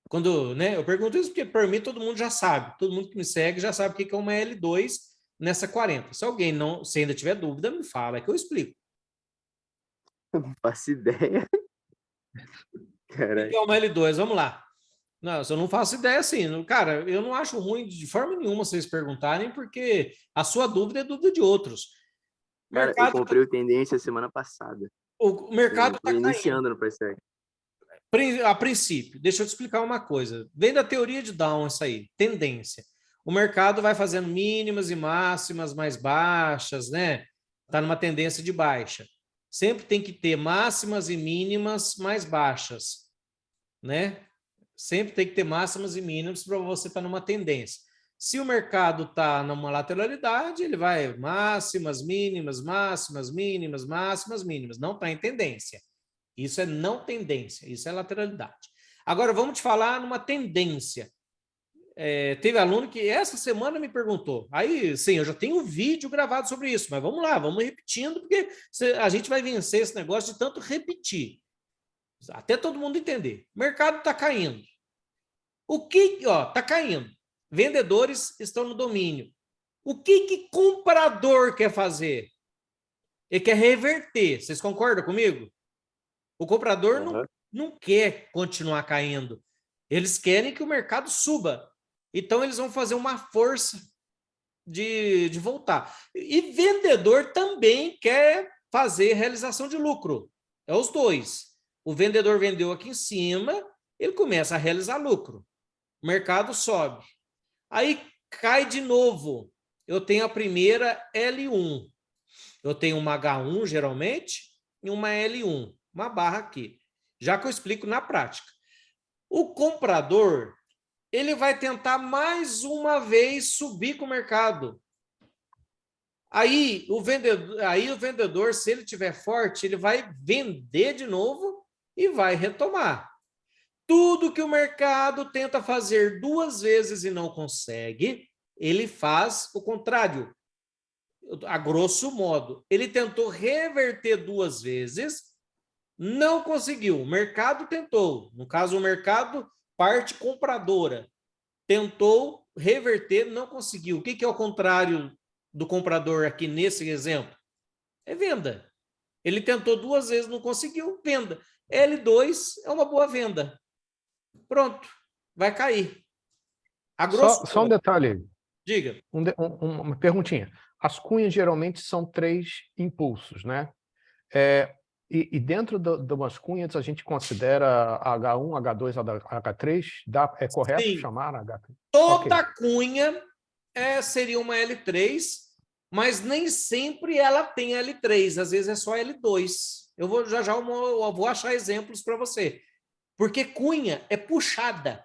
Quando, né, eu pergunto isso porque, por mim, todo mundo já sabe. Todo mundo que me segue já sabe o que é uma L2 nessa 40. Se alguém não, se ainda tiver dúvida, me fala que eu explico. Eu não faço ideia. O que é uma L2? Vamos lá. Não, eu não faço ideia assim. Cara, eu não acho ruim de forma nenhuma vocês perguntarem, porque a sua dúvida é dúvida de outros. Cara, eu comprei o Tendência semana passada. O mercado está iniciando no Price. A princípio, deixa eu te explicar uma coisa. Vem da teoria de Down isso aí, tendência. O mercado vai fazendo mínimas e máximas mais baixas, né? Está numa tendência de baixa. Sempre tem que ter máximas e mínimas mais baixas, né? Sempre tem que ter máximas e mínimas para você estar numa tendência. Se o mercado está numa lateralidade, ele vai máximas, mínimas, máximas, mínimas, máximas, mínimas. Não está em tendência. Isso é não tendência, isso é lateralidade. Agora, vamos te falar numa tendência. Teve aluno que essa semana me perguntou. Aí, sim, eu já tenho um vídeo gravado sobre isso, mas vamos lá, vamos repetindo, porque a gente vai vencer esse negócio de tanto repetir. Até todo mundo entender. O mercado está caindo. O que, está caindo. Vendedores estão no domínio. O que comprador quer fazer? Ele quer reverter. Vocês concordam comigo? O comprador não quer continuar caindo. Eles querem que o mercado suba. Então, eles vão fazer uma força de voltar. E vendedor também quer fazer realização de lucro. É os dois. O vendedor vendeu aqui em cima, ele começa a realizar lucro. O mercado sobe. Aí cai de novo. Eu tenho a primeira L1. Eu tenho uma H1, geralmente, e uma L1. Uma barra aqui. Já que eu explico na prática. O comprador, ele vai tentar mais uma vez subir com o mercado. Aí o vendedor, se ele tiver forte, ele vai vender de novo e vai retomar. Tudo que o mercado tenta fazer 2 vezes e não consegue, ele faz o contrário. A grosso modo, ele tentou reverter 2 vezes, não conseguiu. O mercado tentou. No caso, o mercado, parte compradora, tentou reverter, não conseguiu. O que é o contrário do comprador aqui nesse exemplo? É venda. Ele tentou 2 vezes, não conseguiu, venda. L2 é uma boa venda. Pronto, vai cair. Só um detalhe. Diga. Uma perguntinha. As cunhas geralmente são 3 impulsos, né? E dentro de umas cunhas a gente considera H1, H2, H3? É correto Sim. chamar H3? Toda Ok. cunha seria uma L3, mas nem sempre ela tem L3, às vezes é só L2. Eu vou eu vou achar exemplos para você. Porque cunha é puxada.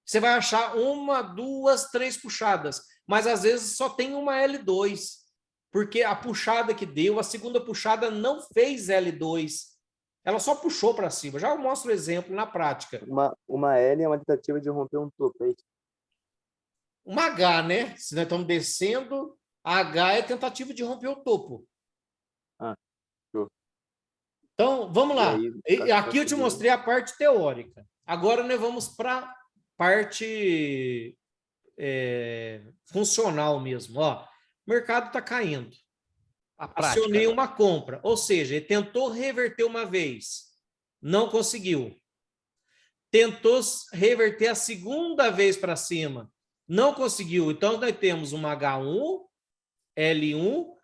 Você vai achar 1, 2, 3 puxadas, mas às vezes só tem uma L2, porque a puxada que deu, a segunda puxada não fez L2, ela só puxou para cima. Já eu mostro o exemplo na prática. Uma L é uma tentativa de romper um topo, é isso? Uma H, né? Se nós estamos descendo, a H é tentativa de romper o topo. Show. Então, vamos lá. aí, Aqui eu te mostrei a parte teórica. Agora nós vamos para a parte funcional mesmo. Ó, o mercado está caindo. Acionei uma compra. Ou seja, ele tentou reverter uma vez. Não conseguiu. Tentou reverter a segunda vez para cima. Não conseguiu. Então, nós temos uma H1, L1,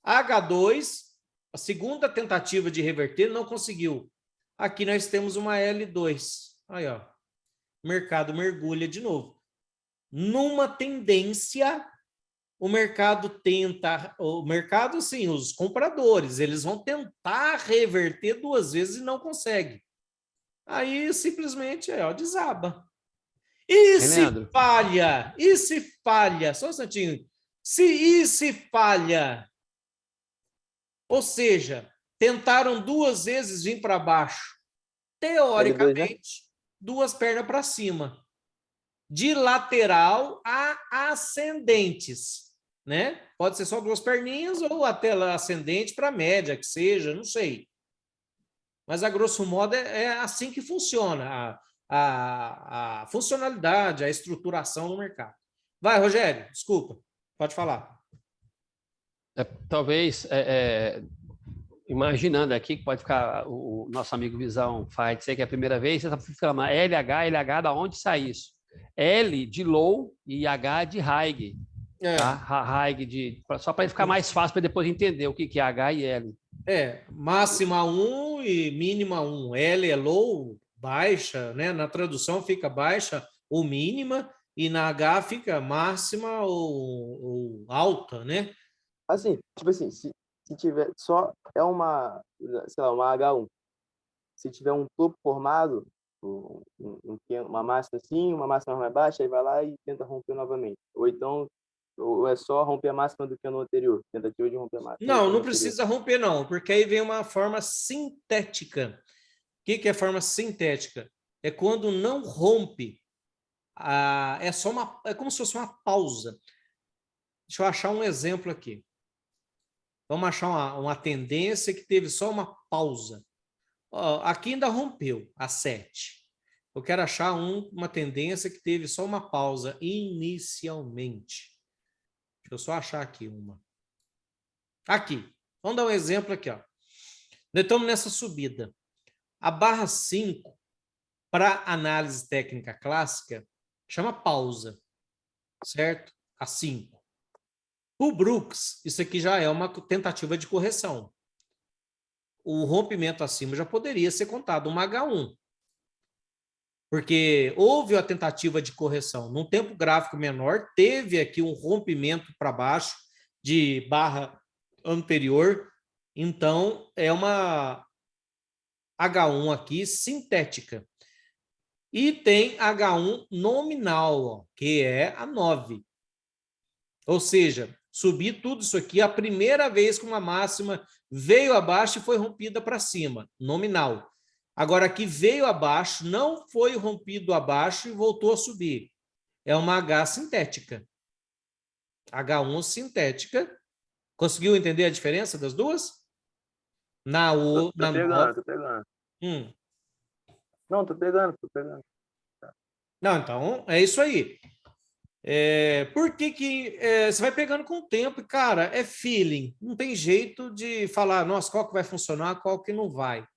H2, a segunda tentativa de reverter não conseguiu. Aqui nós temos uma L2. Aí, ó. O mercado mergulha de novo. Numa tendência, o mercado sim, os compradores, eles vão tentar reverter 2 vezes e não consegue. Aí simplesmente desaba. E se Leandro? falha? E se falha? Só um instantinho. Se falha? Ou seja, tentaram 2 vezes vir para baixo. Teoricamente, 2 pernas para cima. De lateral a ascendentes, né? Pode ser só 2 perninhas ou até ascendente para média, que seja, não sei. Mas, a grosso modo, é assim que funciona a funcionalidade, a estruturação do mercado. Vai, Rogério, desculpa, pode falar. Talvez, imaginando aqui, que pode ficar o nosso amigo Visão vai dizer que é a primeira vez, você está falando LH, da onde sai isso? L de low e H de high. Tá? High só para ficar mais fácil para depois entender o que é H e L. Máxima 1 e mínima 1. L é low, baixa, né? Na tradução fica baixa ou mínima, e na H fica máxima ou alta, né? Assim, tipo assim, se tiver só uma, sei lá, uma H1. Se tiver um topo formado, uma máxima assim, uma máxima mais baixa, aí vai lá e tenta romper novamente. Ou então, ou é só romper a máxima do que no anterior, tentativa de romper a máxima. Não precisa romper não, porque aí vem uma forma sintética. O que é forma sintética? É quando não rompe, é como se fosse uma pausa. Deixa eu achar um exemplo aqui. Vamos achar uma tendência que teve só uma pausa. Aqui ainda rompeu a 7. Eu quero achar uma tendência que teve só uma pausa inicialmente. Deixa eu só achar aqui uma. Aqui. Vamos dar um exemplo aqui. Ó. Nós estamos nessa subida. A barra 5, para análise técnica clássica, chama pausa. Certo? A 5. O Brooks, isso aqui já é uma tentativa de correção. O rompimento acima já poderia ser contado uma H1. Porque houve a tentativa de correção. Num tempo gráfico menor, teve aqui um rompimento para baixo de barra anterior. Então, é uma H1 aqui sintética. E tem H1 nominal, ó, que é a 9. Ou seja, subir tudo isso aqui a primeira vez que uma máxima veio abaixo e foi rompida para cima, nominal. Agora, aqui veio abaixo, não foi rompido abaixo e voltou a subir. É uma H sintética. H1 sintética. Conseguiu entender a diferença das duas? Tô pegando. Não, tô pegando. Não, então, é isso aí. Por que você vai pegando com o tempo? Cara, é feeling. Não tem jeito de falar, nossa, qual que vai funcionar, qual que não vai.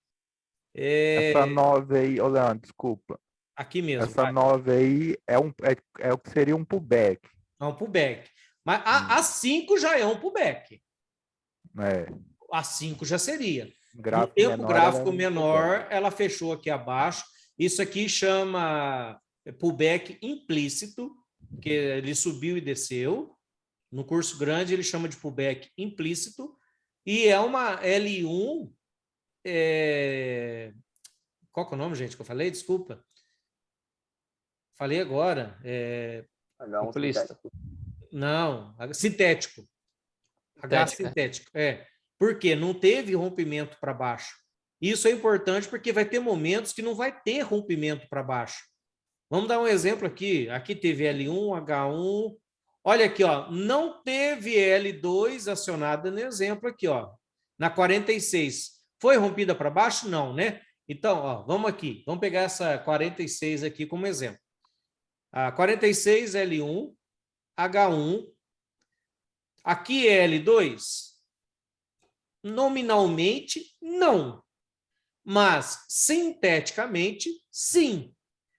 Essa 9 aí, Leandro, desculpa. Aqui mesmo. Essa 9 aí é o que seria um pullback. É um pullback. Mas a 5 já é um pullback. É. A 5 já seria. No Gráfico tempo menor, gráfico ela é um menor, ela fechou aqui abaixo. Isso aqui chama pullback implícito, que ele subiu e desceu. No curso grande, ele chama de pullback implícito. E é uma L1. Qual que é o nome, gente, que eu falei? Desculpa. Falei agora. H1 Implícito. sintético. Não, sintético. H Sintética. sintético. Por quê? Não teve rompimento para baixo. Isso é importante porque vai ter momentos que não vai ter rompimento para baixo. Vamos dar um exemplo aqui. Aqui teve L1, H1. Olha aqui, ó, não teve L2 acionada no exemplo aqui, ó, na 46. Foi rompida para baixo? Não, né? Então, ó, vamos aqui. Vamos pegar essa 46 aqui como exemplo. A 46, L1, H1. Aqui é L2? Nominalmente, não. Mas, sinteticamente, sim.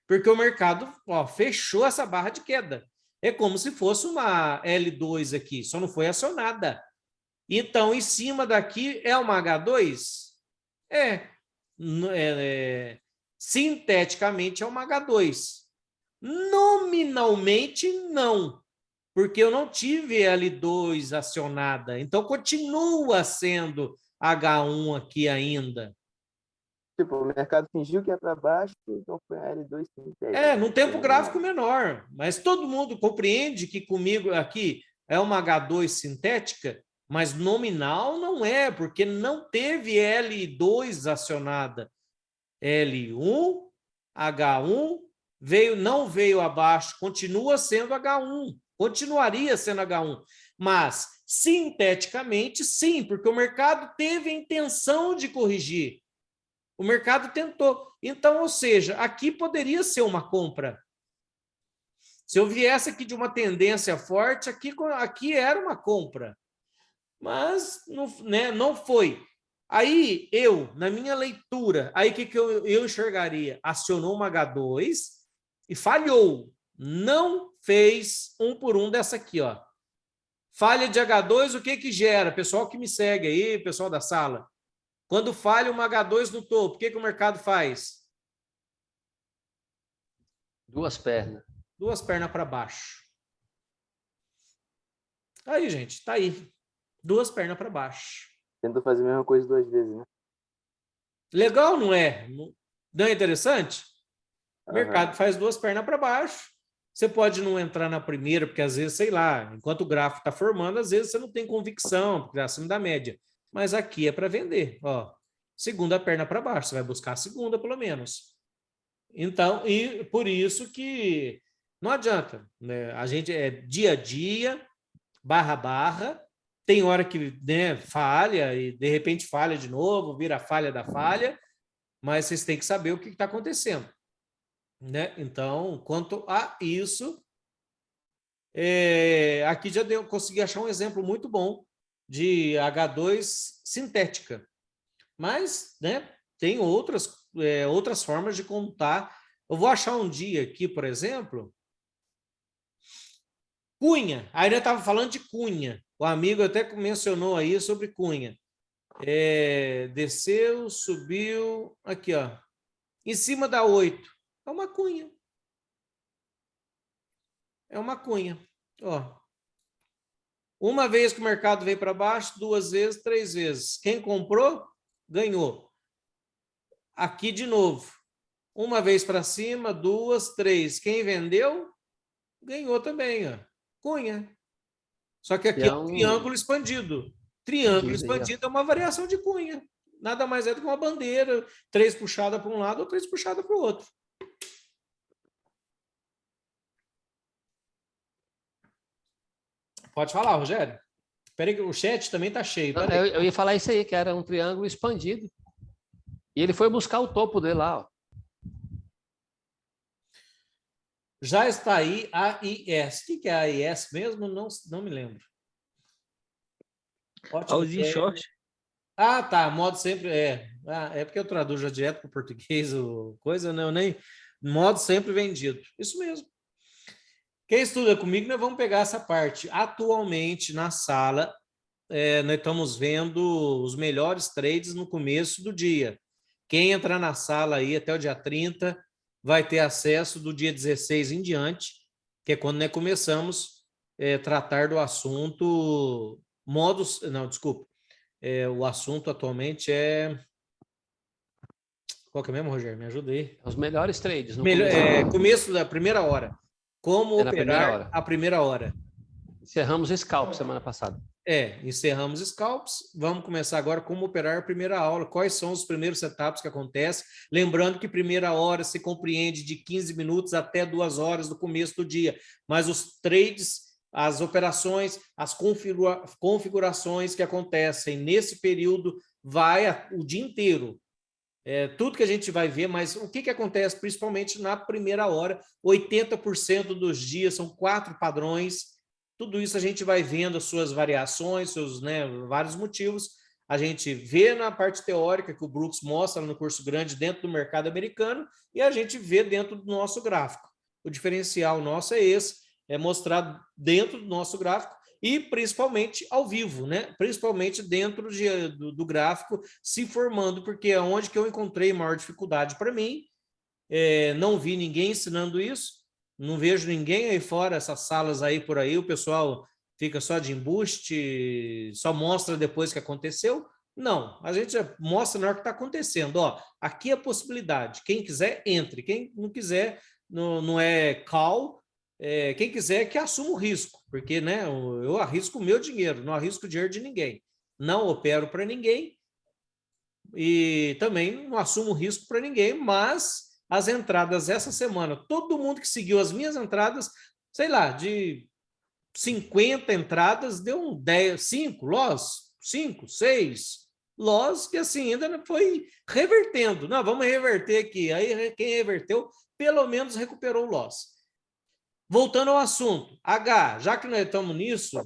Porque o mercado, ó, fechou essa barra de queda. É como se fosse uma L2 aqui, só não foi acionada. Então, em cima daqui é uma H2? Sinteticamente é uma H2. Nominalmente, não. Porque eu não tive L2 acionada. Então, continua sendo H1 aqui ainda. Tipo, o mercado fingiu que ia para baixo, então foi a L2 sintética. Num tempo gráfico menor. Mas todo mundo compreende que comigo aqui é uma H2 sintética, mas nominal não é, porque não teve L2 acionada. L1, H1, não veio abaixo, continua sendo H1, continuaria sendo H1. Mas, sinteticamente, sim, porque o mercado teve a intenção de corrigir. O mercado tentou. Então, ou seja, aqui poderia ser uma compra. Se eu viesse aqui de uma tendência forte, aqui era uma compra. Mas não foi. Aí, na minha leitura, aí o que eu enxergaria? Acionou uma H2 e falhou. Não fez um por um dessa aqui, ó. Falha de H2, o que gera? Pessoal que me segue aí, pessoal da sala. Quando falha uma H2 no topo, o que o mercado faz? Duas pernas. Duas pernas para baixo. Aí, gente, tá aí. Duas pernas para baixo. Tentou fazer a mesma coisa 2 vezes, né? Legal, não é? Não é interessante? O mercado Aham. faz duas pernas para baixo. Você pode não entrar na primeira, porque às vezes, sei lá, enquanto o gráfico está formando, às vezes você não tem convicção, porque é acima da média. Mas aqui é para vender, ó. Segunda perna para baixo, você vai buscar a segunda, pelo menos. Então, e por isso que não adianta, né? A gente é dia a dia, barra a barra, tem hora que, né, falha e de repente falha de novo, vira a falha da falha, mas vocês têm que saber o que está acontecendo, né? Então, quanto a isso, aqui já consegui achar um exemplo muito bom de H2 sintética, mas, né, tem outras formas de contar. Eu vou achar um dia aqui, por exemplo, Cunha. Aí eu estava falando de Cunha. O amigo até mencionou aí sobre Cunha. Desceu, subiu, aqui, ó. Em cima da 8. É uma Cunha. É uma Cunha. Ó. Uma vez que o mercado veio para baixo, 2 vezes, 3 vezes. Quem comprou, ganhou. Aqui de novo. Uma vez para cima, 2, 3. Quem vendeu, ganhou também, ó. Cunha. Só que aqui é um triângulo expandido. Triângulo expandido é uma variação de Cunha. Nada mais é do que uma bandeira, 3 puxada para um lado ou 3 puxada para o outro. Pode falar, Rogério. Espera aí que o chat também está cheio. Eu ia falar isso aí, que era um triângulo expandido. E ele foi buscar o topo dele lá, ó. Já está aí a AIS. O que é a AIS mesmo? Não me lembro. Housing Short. Ah, tá. Modo sempre. É porque eu traduzo já direto para o português, coisa, não, nem. Modo sempre vendido. Isso mesmo. Quem estuda comigo, nós vamos pegar essa parte. Atualmente, na sala, nós estamos vendo os melhores trades no começo do dia. Quem entrar na sala aí até o dia 30 vai ter acesso do dia 16 em diante, que é quando nós começamos a tratar do assunto modos... Não, desculpa. O assunto atualmente é... Qual que é mesmo, Rogério? Me ajuda aí. Os melhores trades no Começo da primeira hora. Como na primeira operar hora. a primeira hora. Encerramos o scalp semana passada. Encerramos scalps. Vamos começar agora como operar a primeira aula. Quais são os primeiros setups que acontecem? Lembrando que primeira hora se compreende de 15 minutos até 2 horas do começo do dia. Mas os trades, as operações, as configurações que acontecem nesse período vai o dia inteiro. Tudo que a gente vai ver, mas o que acontece principalmente na primeira hora? 80% dos dias são 4 padrões. Tudo isso a gente vai vendo as suas variações, seus vários motivos. A gente vê na parte teórica que o Brooks mostra no curso grande dentro do mercado americano e a gente vê dentro do nosso gráfico. O diferencial nosso é esse, é mostrar dentro do nosso gráfico e principalmente ao vivo, né? Principalmente dentro do gráfico, se formando, porque é onde que eu encontrei maior dificuldade para mim. Não vi ninguém ensinando isso, não vejo ninguém aí fora, essas salas aí por aí, o pessoal fica só de embuste, só mostra depois que aconteceu. Não, a gente mostra na hora que está acontecendo. Ó, aqui é a possibilidade, quem quiser, entre, quem não quiser, não é call. Quem quiser que assuma o risco, porque eu arrisco o meu dinheiro, não arrisco o dinheiro de ninguém. Não opero para ninguém e também não assumo risco para ninguém, mas as entradas essa semana, todo mundo que seguiu as minhas entradas, sei lá, de 50 entradas, deu 10, 5 loss, 5, 6 loss, que assim ainda foi revertendo. Não, vamos reverter aqui. Aí quem reverteu, pelo menos recuperou o loss. Voltando ao assunto, já que nós estamos nisso,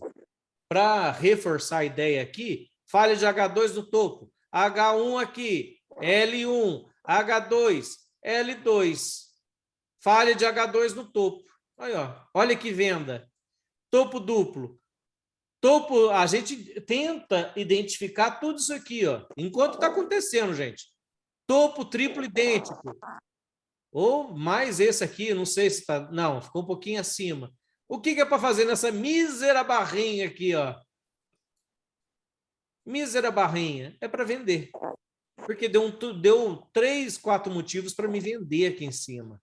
para reforçar a ideia aqui, falha de H2 no topo, H1 aqui, L1, H2, L2, falha de H2 no topo. Aí, ó, olha que venda, topo duplo. Topo, a gente tenta identificar tudo isso aqui, ó, enquanto está acontecendo, gente. Topo triplo idêntico. Ou mais esse aqui, não sei se está... Não, ficou um pouquinho acima. O que é para fazer nessa mísera barrinha aqui, ó? Mísera barrinha. É para vender. Porque deu 3, 4 motivos para me vender aqui em cima.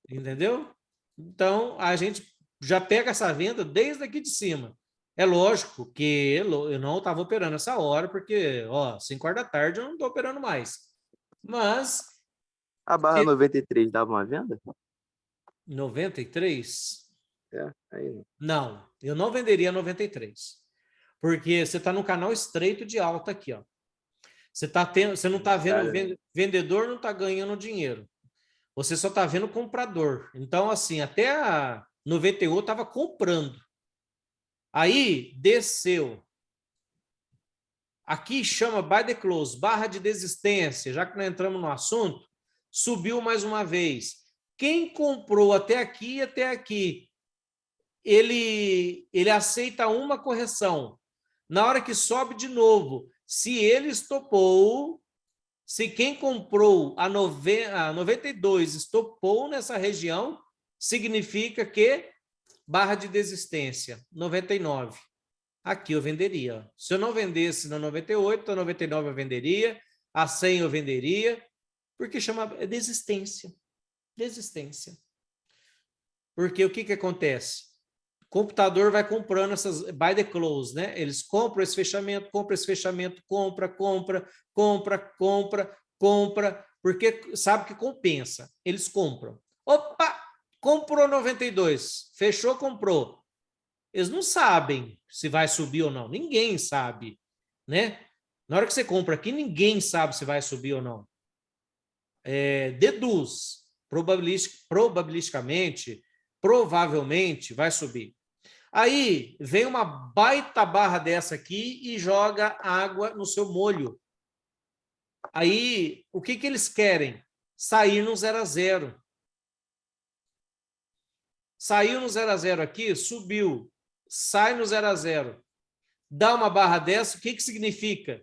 Entendeu? Então, a gente já pega essa venda desde aqui de cima. É lógico que eu não estava operando essa hora, porque, ó, 5 horas da tarde eu não estou operando mais. Mas... A barra 93 dava uma venda? 93? Aí. Não, eu não venderia 93. Porque você está no canal estreito de alta aqui, ó. Você não está vendo, vendedor não está ganhando dinheiro. Você só está vendo comprador. Então, assim, até a 98 estava comprando. Aí, desceu. Aqui chama buy the close, barra de desistência, já que nós entramos no assunto, subiu mais uma vez. Quem comprou até aqui, ele aceita uma correção. Na hora que sobe de novo, se ele estopou, se quem comprou a 92 estopou nessa região, significa que barra de desistência, 99. Aqui eu venderia. Se eu não vendesse na 98, a 99 eu venderia, a 100 eu venderia, porque chama desistência. Desistência. Porque o que acontece? O computador vai comprando essas buy the close, né? Eles compram esse fechamento, compra, porque sabe que compensa. Eles compram. Opa! Comprou 92, fechou, comprou. Eles não sabem se vai subir ou não. Ninguém sabe, né? Na hora que você compra aqui, ninguém sabe se vai subir ou não. Deduz, probabilisticamente, provavelmente vai subir. Aí vem uma baita barra dessa aqui e joga água no seu molho. Aí, o que eles querem? Sair no 0 a 0. saiu no 0 a 0 aqui, subiu, sai no 0 a 0, dá uma barra dessa, o que significa?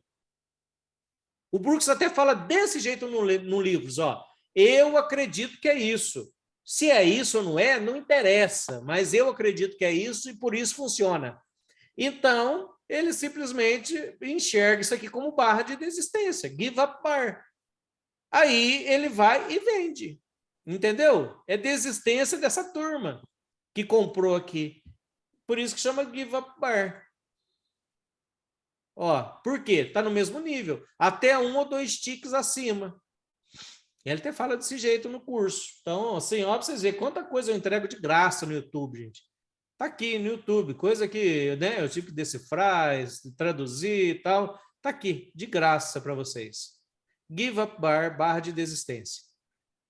O Brooks até fala desse jeito no livro, ó. Eu acredito que é isso. Se é isso ou não é, não interessa, mas eu acredito que é isso e por isso funciona. Então, ele simplesmente enxerga isso aqui como barra de desistência, give up bar. Aí ele vai e vende, entendeu? É desistência dessa turma que comprou aqui. Por isso que chama give up bar. Ó, por quê? Está no mesmo nível, até 1 ou 2 ticks acima. Ele até fala desse jeito no curso. Então, assim, ó, para vocês verem quanta coisa eu entrego de graça no YouTube, gente. Tá aqui no YouTube, coisa que, né, eu tive que decifrar, traduzir e tal. Tá aqui, de graça para vocês. Give up bar, barra de desistência.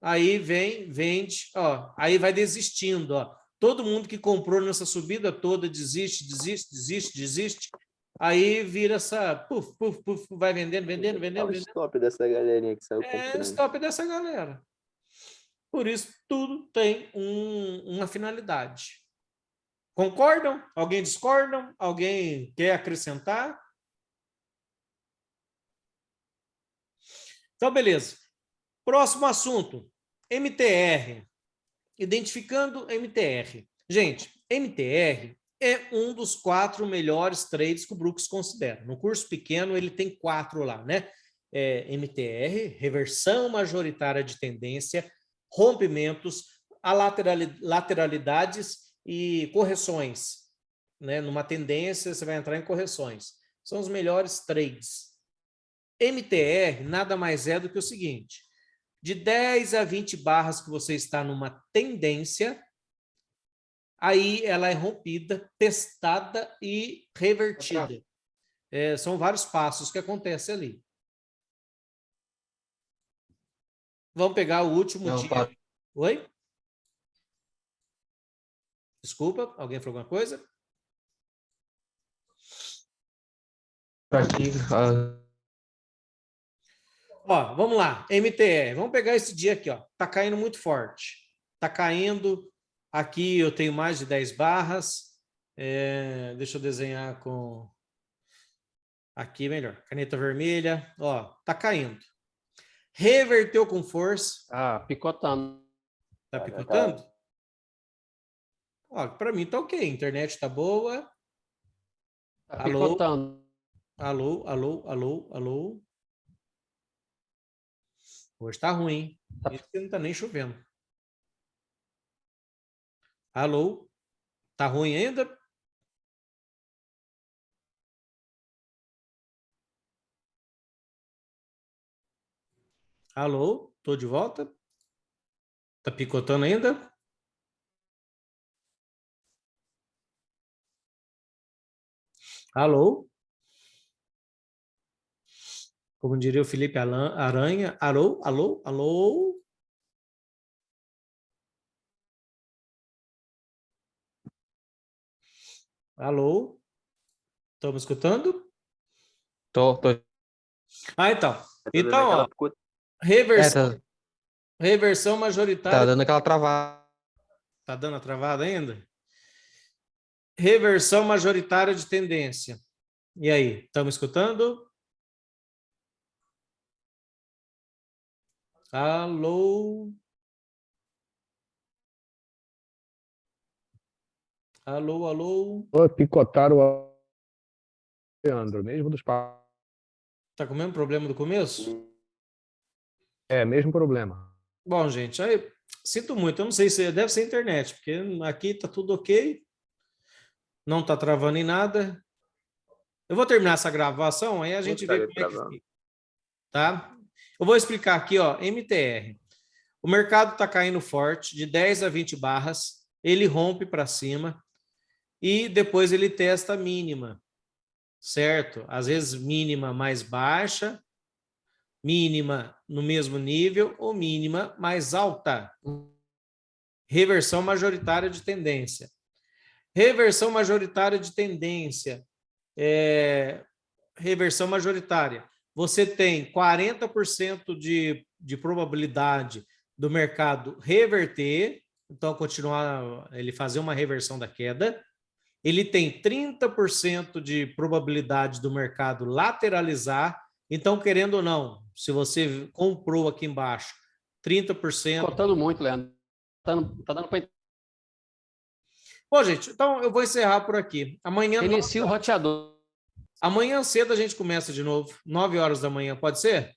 Aí vem, vende, ó, aí vai desistindo, ó. Todo mundo que comprou nessa subida toda desiste, desiste, desiste, desiste. Aí vira essa, puf, puf, puf, vai vendendo, vendendo, vendendo, É o vendendo. stop dessa galerinha que saiu É comprando. stop dessa galera. Por isso, tudo tem uma finalidade. Concordam? Alguém discordam? Alguém quer acrescentar? Então, beleza. Próximo assunto, MTR. Identificando MTR. Gente, MTR é um dos 4 melhores trades que o Brooks considera. No curso pequeno, ele tem 4 lá, né? MTR, reversão majoritária de tendência, rompimentos, lateralidades e correções. Né? Numa tendência, você vai entrar em correções. São os melhores trades. MTR nada mais é do que o seguinte: de 10 a 20 barras que você está numa tendência, aí ela é rompida, testada e revertida. São vários passos que acontecem ali. Vamos pegar o último dia. Oi? Desculpa, alguém falou alguma coisa? Ó, vamos lá, MTR. Vamos pegar esse dia aqui, ó. Tá caindo muito forte. Tá caindo. Aqui eu tenho mais de 10 barras. Deixa eu desenhar com... Aqui melhor. Caneta vermelha. Ó, tá caindo. Reverteu com força. Ah, picotando. Tá picotando? Ó, para mim tá ok. A internet tá boa. Tá Alô? picotando. Alô, alô, alô, alô. Hoje tá ruim. Isso que não tá nem chovendo. Alô? Tá ruim ainda? Alô? Tô de volta? Tá picotando ainda? Alô? Como diria o Felipe Aranha. Alô? Alô? Alô? Alô? Estão me escutando? Tô. Então. Tá Então, ó, dando reversão Tá majoritária. dando aquela travada. Tá dando a travada ainda? Reversão majoritária de tendência. E aí, estão me escutando? Alô? Alô, alô? Picotaram o Leandro, mesmo dos passos. Tá com o mesmo problema do começo? Mesmo problema. Bom, gente, aí sinto muito. Eu não sei se deve ser internet, porque aqui tá tudo ok. Não tá travando em nada. Eu vou terminar essa gravação, aí a gente vê como é que fica. Tá? Eu vou explicar aqui, ó, MTR. O mercado está caindo forte, de 10 a 20 barras, ele rompe para cima e depois ele testa a mínima, certo? Às vezes mínima mais baixa, mínima no mesmo nível ou mínima mais alta. Reversão majoritária de tendência. Reversão majoritária de tendência. Reversão majoritária. Você tem 40% de probabilidade do mercado reverter então continuar, ele fazer uma reversão da queda. Ele tem 30% de probabilidade do mercado lateralizar. Então, querendo ou não, se você comprou aqui embaixo 30%. Cortando muito, Leandro. Tá dando para. Bom, gente, então eu vou encerrar por aqui. Amanhã. Inicia o roteador. Amanhã cedo a gente começa de novo, 9 horas da manhã, pode ser?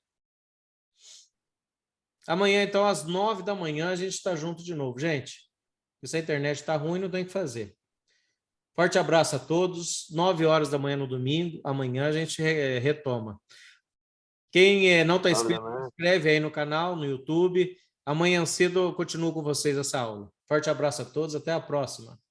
Amanhã, então, às 9 da manhã, a gente está junto de novo. Gente, se a internet está ruim, não tem o que fazer. Forte abraço a todos. 9 horas da manhã no domingo. Amanhã a gente retoma. Quem não está inscrito, se inscreve aí no canal, no YouTube. Amanhã cedo eu continuo com vocês essa aula. Forte abraço a todos. Até a próxima.